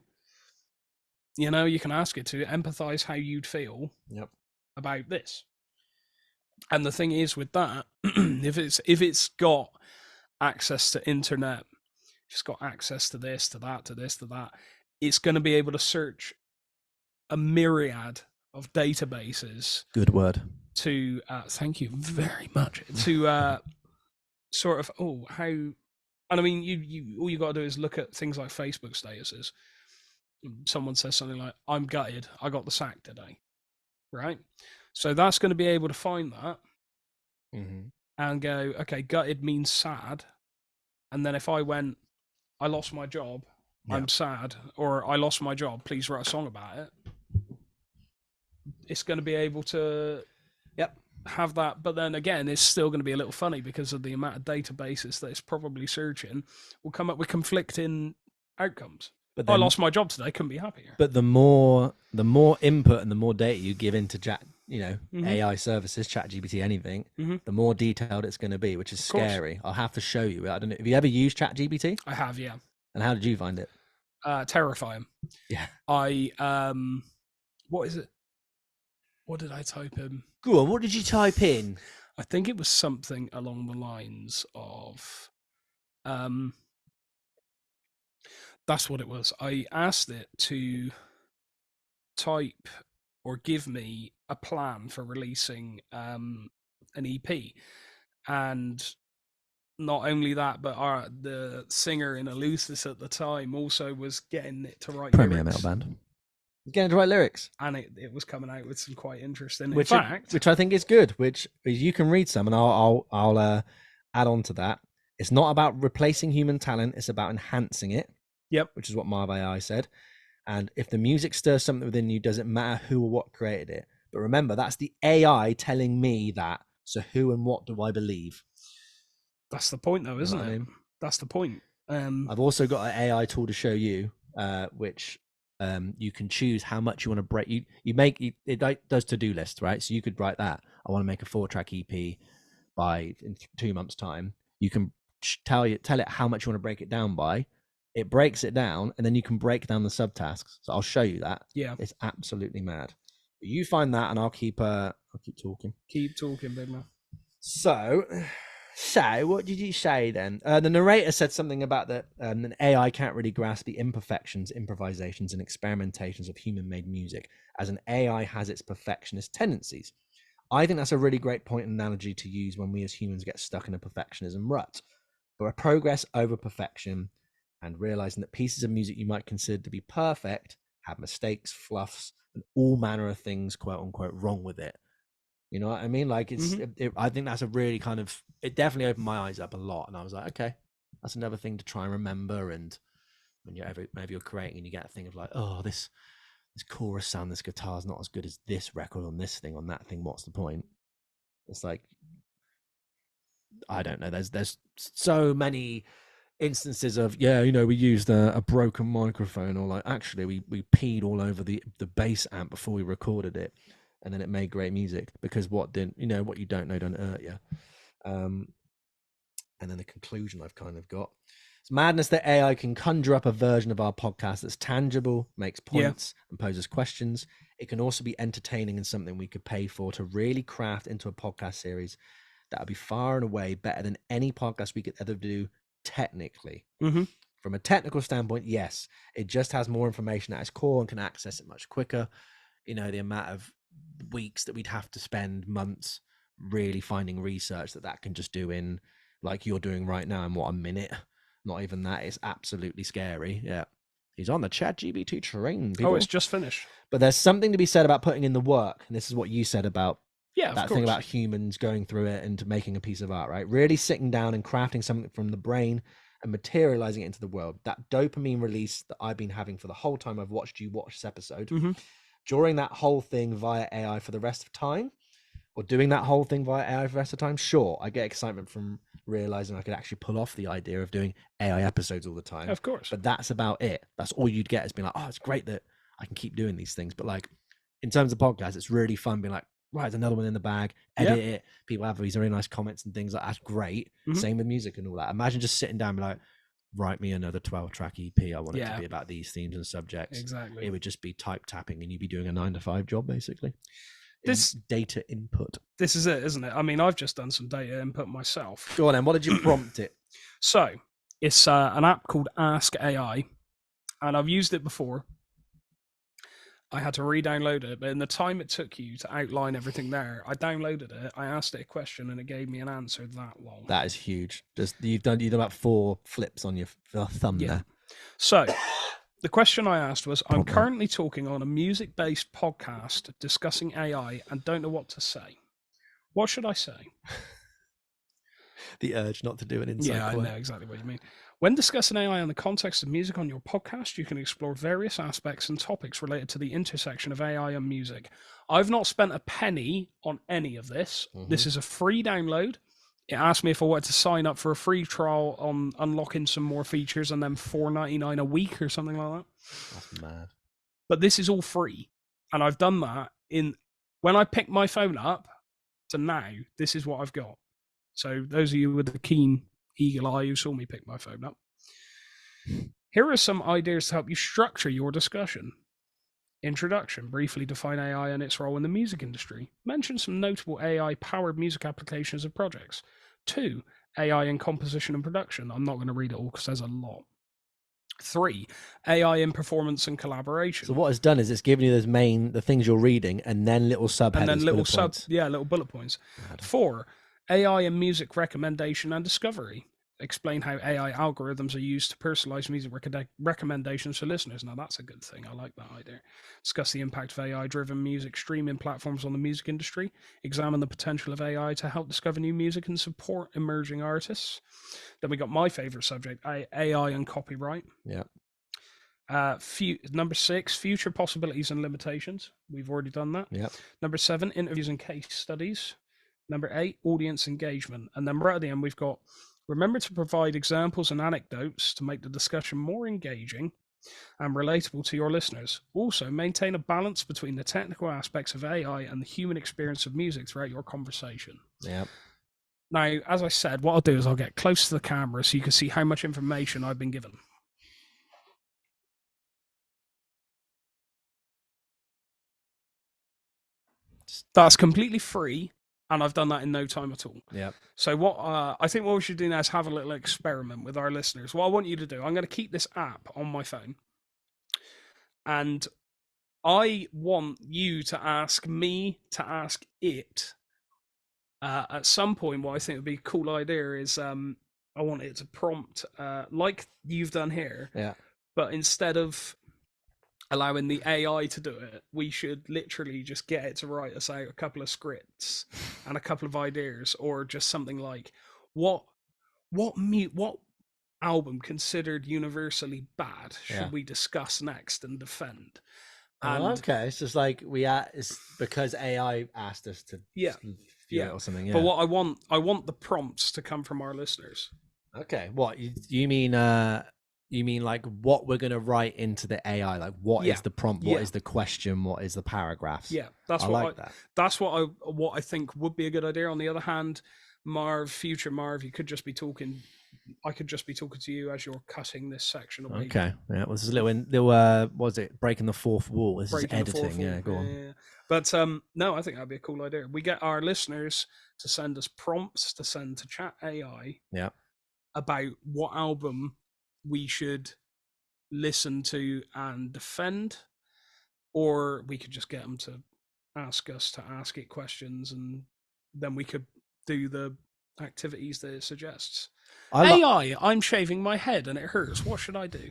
You know, you can ask it to empathize how you'd feel about this. And the thing is with that, if it's got access to internet, if it's got access to this, to that, to this, to that, it's going to be able to search a myriad of databases. Good word. To thank you very much. To sort of how, and I mean, you all you got to do is look at things like Facebook statuses. Someone says something like, "I'm gutted. I got the sack today," right? So that's going to be able to find that and go, okay, gutted means sad. And then if I went, I lost my job, I'm sad, or I lost my job, please write a song about it. It's going to be able to have that. But then again, it's still going to be a little funny because of the amount of databases that it's probably searching will come up with conflicting outcomes. But then, I lost my job today, couldn't be happier. But the more input and the more data you give into AI services, ChatGPT, anything, the more detailed it's going to be, which is scary. I'll have to show you. I don't know. Have you ever used ChatGPT? I have, yeah. And how did you find it? Terrifying. Yeah. What is it? What did I type in? Go on, what did you type in? I think it was something along the lines of, that's what it was. I asked it to type or give me a plan for releasing an EP. And not only that, but the singer in Elucis at the time also was getting it to write Premier lyrics. metal band. Getting to write lyrics. And it was coming out with some quite interesting, which which I think is good, which you can read some, and I'll add on to that. It's not about replacing human talent, it's about enhancing it. Yep. Which is what Marv AI said. And if the music stirs something within you, doesn't matter who or what created it. But remember, that's the AI telling me that. So who and what do I believe? That's the point, though, isn't it? I mean? That's the point. I've also got an AI tool to show you, which you can choose how much you want to break. It does to-do lists, right? So you could write that. I want to make a 4-track EP in 2 months' time. You can tell it how much you want to break it down by. It breaks it down, and then you can break down the subtasks. So I'll show you that. Yeah, it's absolutely mad. But you find that, and I'll keep talking. Keep talking, big man. So what did you say then? The narrator said something about that an AI can't really grasp the imperfections, improvisations, and experimentations of human-made music, as an AI has its perfectionist tendencies. I think that's a really great point and analogy to use when we as humans get stuck in a perfectionism rut. But progress over perfection, and realizing that pieces of music you might consider to be perfect have mistakes, fluffs, and all manner of things, quote unquote, wrong with it. You know what I mean? Like I think that's a really kind of, it definitely opened my eyes up a lot. And I was like, okay, that's another thing to try and remember. And when whenever you're creating and you get a thing of like, oh, this chorus sound, this guitar's not as good as this record on this thing, on that thing, what's the point? It's like, I don't know. There's so many instances of we used a broken microphone, or like actually we peed all over the bass amp before we recorded it, and then it made great music because what you don't know don't hurt you. And then the conclusion I've kind of got, it's madness that AI can conjure up a version of our podcast that's tangible, makes points, and poses questions. It can also be entertaining and something we could pay for to really craft into a podcast series that would be far and away better than any podcast we could ever do. Technically, from a technical standpoint, yes, it just has more information at its core and can access it much quicker. The amount of weeks that we'd have to spend, months, really finding research that can just do in, like you're doing right now, in a minute. Not even that. It's absolutely scary. Yeah, he's on the ChatGPT train, people. Oh, it's just finished. But there's something to be said about putting in the work, and this is what you said about that thing about humans going through it and making a piece of art, right? Really sitting down and crafting something from the brain and materializing it into the world. That dopamine release that I've been having for the whole time I've watched you watch this episode, during that whole thing via AI for the rest of time, or doing that whole thing via AI for the rest of the time, sure, I get excitement from realizing I could actually pull off the idea of doing AI episodes all the time. Of course. But that's about it. That's all you'd get, is being like, oh, it's great that I can keep doing these things. But like, in terms of podcasts, it's really fun being like, right, there's another one in the bag, edit it. People have these really nice comments and things like that's great. Same with music and all that. Imagine just sitting down and be like, write me another 12-track EP. I want it to be about these themes and subjects. Exactly. It would just be type tapping and you'd be doing a 9-to-5 job, basically. This data input. This is it, isn't it? I mean, I've just done some data input myself. Go on then. What did you prompt it? So it's an app called Ask AI, and I've used it before. I had to re-download it, but in the time it took you to outline everything there, I downloaded it, I asked it a question, and it gave me an answer that long. That is huge. Just you've done about 4 flips on your thumb there. So the question I asked was, I'm currently talking on a music-based podcast discussing AI and don't know what to say. What should I say? The urge not to do an insight. Yeah, I know exactly what you mean. When discussing AI in the context of music on your podcast, you can explore various aspects and topics related to the intersection of AI and music. I've not spent a penny on any of this. This is a free download. It asked me if I wanted to sign up for a free trial on unlocking some more features and then $4.99 a week or something like that. That's mad. But this is all free. And I've done that when I picked my phone up to now, this is what I've got. So those of you with the keen eagle eye who saw me pick my phone up. Here are some ideas to help you structure your discussion. Introduction. Briefly define AI and its role in the music industry. Mention some notable AI-powered music applications and projects. 2. AI in composition and production. I'm not going to read it all because there's a lot. 3. AI in performance and collaboration. So what it's done is it's given you the things you're reading, and then little subheadings. And then little little bullet points. 4. AI in music recommendation and discovery. Explain how AI algorithms are used to personalize music recommendations for listeners. Now, that's a good thing. I like that idea. Discuss the impact of AI-driven music streaming platforms on the music industry. Examine the potential of AI to help discover new music and support emerging artists. Then we got my favorite subject, AI and copyright. Yeah. Number 6, future possibilities and limitations. We've already done that. Yeah. Number 7, interviews and case studies. Number 8, audience engagement. And then right at the end, we've got remember to provide examples and anecdotes to make the discussion more engaging and relatable to your listeners. Also, maintain a balance between the technical aspects of AI and the human experience of music throughout your conversation. Yeah. Now, as I said, what I'll do is I'll get close to the camera so you can see how much information I've been given. That's completely free. And I've done that in no time at all. Yeah. So what I think what we should do now is have a little experiment with our listeners. What I want you to do, I'm going to keep this app on my phone. And I want you to ask me to ask it. At some point, what I think would be a cool idea is I want it to prompt, like you've done here. Yeah. But instead of allowing the AI to do it, we should literally just get it to write us out a couple of scripts and a couple of ideas, or just something like what album considered universally bad should we discuss next and defend? And okay, it's just like it's because AI asked us to or something. Yeah. But what I want the prompts to come from our listeners. Okay, what you mean? You mean like what we're going to write into the AI? Like what is the prompt? What is the question? What is the paragraphs? Yeah, that's That's what I think would be a good idea. On the other hand, future Marv, you could just be talking. I could just be talking to you as you're cutting this section away. Okay, yeah. Well, this is a little was it breaking the fourth wall? This is editing. Yeah, go on. Yeah. But no, I think that'd be a cool idea. We get our listeners to send us prompts to send to Chat AI. Yeah. About what album we should listen to and defend, or we could just get them to ask us to ask it questions, and then we could do the activities that it suggests. AI, I'm shaving my head and it hurts. What should I do?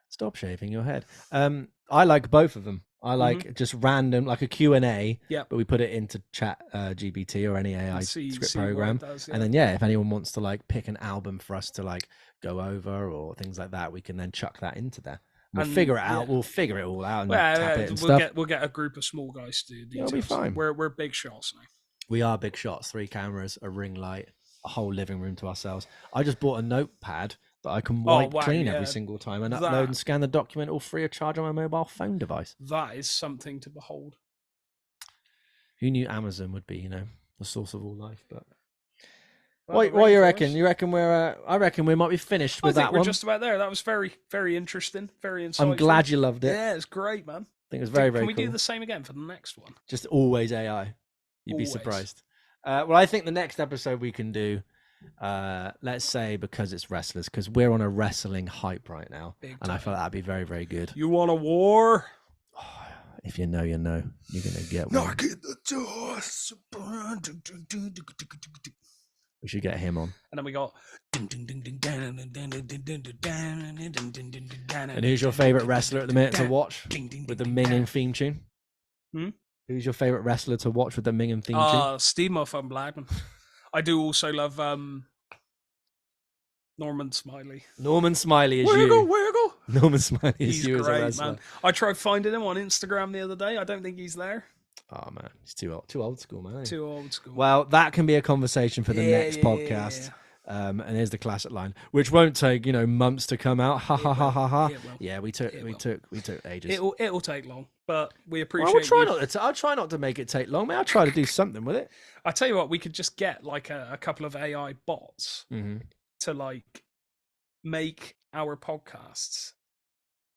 Stop shaving your head. I like both of them. I like just random, like a Q&A, but we put it into Chat GPT or any AI script program. And then, if anyone wants to like pick an album for us to like go over or things like that, we can then chuck that into there. We'll figure it out. We'll figure it all out and tap it and stuff. We'll get a group of small guys to do details. It'll be fine. We're big shots now. We are big shots, 3 cameras, a ring light, a whole living room to ourselves. I just bought a notepad that I can wipe clean every single time and upload and scan the document all free of charge on my mobile phone device. That is something to behold. Who knew Amazon would be, the source of all life? But what you reckon? You reckon we're? I reckon we might be finished with that one. We're just about there. That was very, very interesting, very insightful. I'm glad you loved it. Yeah, it's great, man. I think it was very, very cool. Can we do the same again for the next one? Just always AI. You'd be surprised. Well, I think the next episode we can do, let's say, because it's wrestlers, because we're on a wrestling hype right now, and I feel like that'd be very, very good. You want a war? If you know, you know. You're gonna get one. Knock at the door. We should get him on. And then we got. And who's your favorite wrestler at the minute to watch with the minging theme tune? Who's your favorite wrestler to watch with the minging theme tune? Steve Muffin Blackman. I do also love Norman Smiley. Norman Smiley is wiggle. Norman Smiley is he's you great, as a wrestler. Man. I tried finding him on Instagram the other day. I don't think he's there. Oh man, he's too old school, man. Too old school. Well, that can be a conversation for the next podcast. And here's the classic line, which won't take months to come out. Ha ha ha ha ha. Yeah, we took ages. It'll take long, but we appreciate. Well, I'll try not to make it take long. I'll try to do something with it. I tell you what, we could just get like a couple of AI bots to like make our podcasts,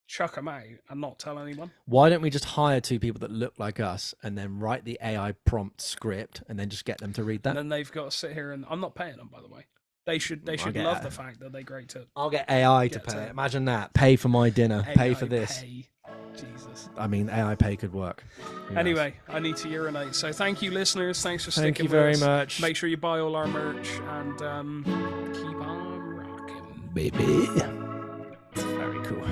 chuck them out, and not tell anyone. Why don't we just hire 2 people that look like us and then write the AI prompt script and then just get them to read that? And then they've got to sit here and I'm not paying them, by the way. They should love the fact that they're great to. I'll get AI to pay. Imagine that. Pay for my dinner. Pay for this. Jesus. I mean, AI pay could work. Anyway, I need to urinate. So thank you, listeners. Thanks for sticking with us. Thank you very much. Make sure you buy all our merch and keep on rocking, baby. Very cool.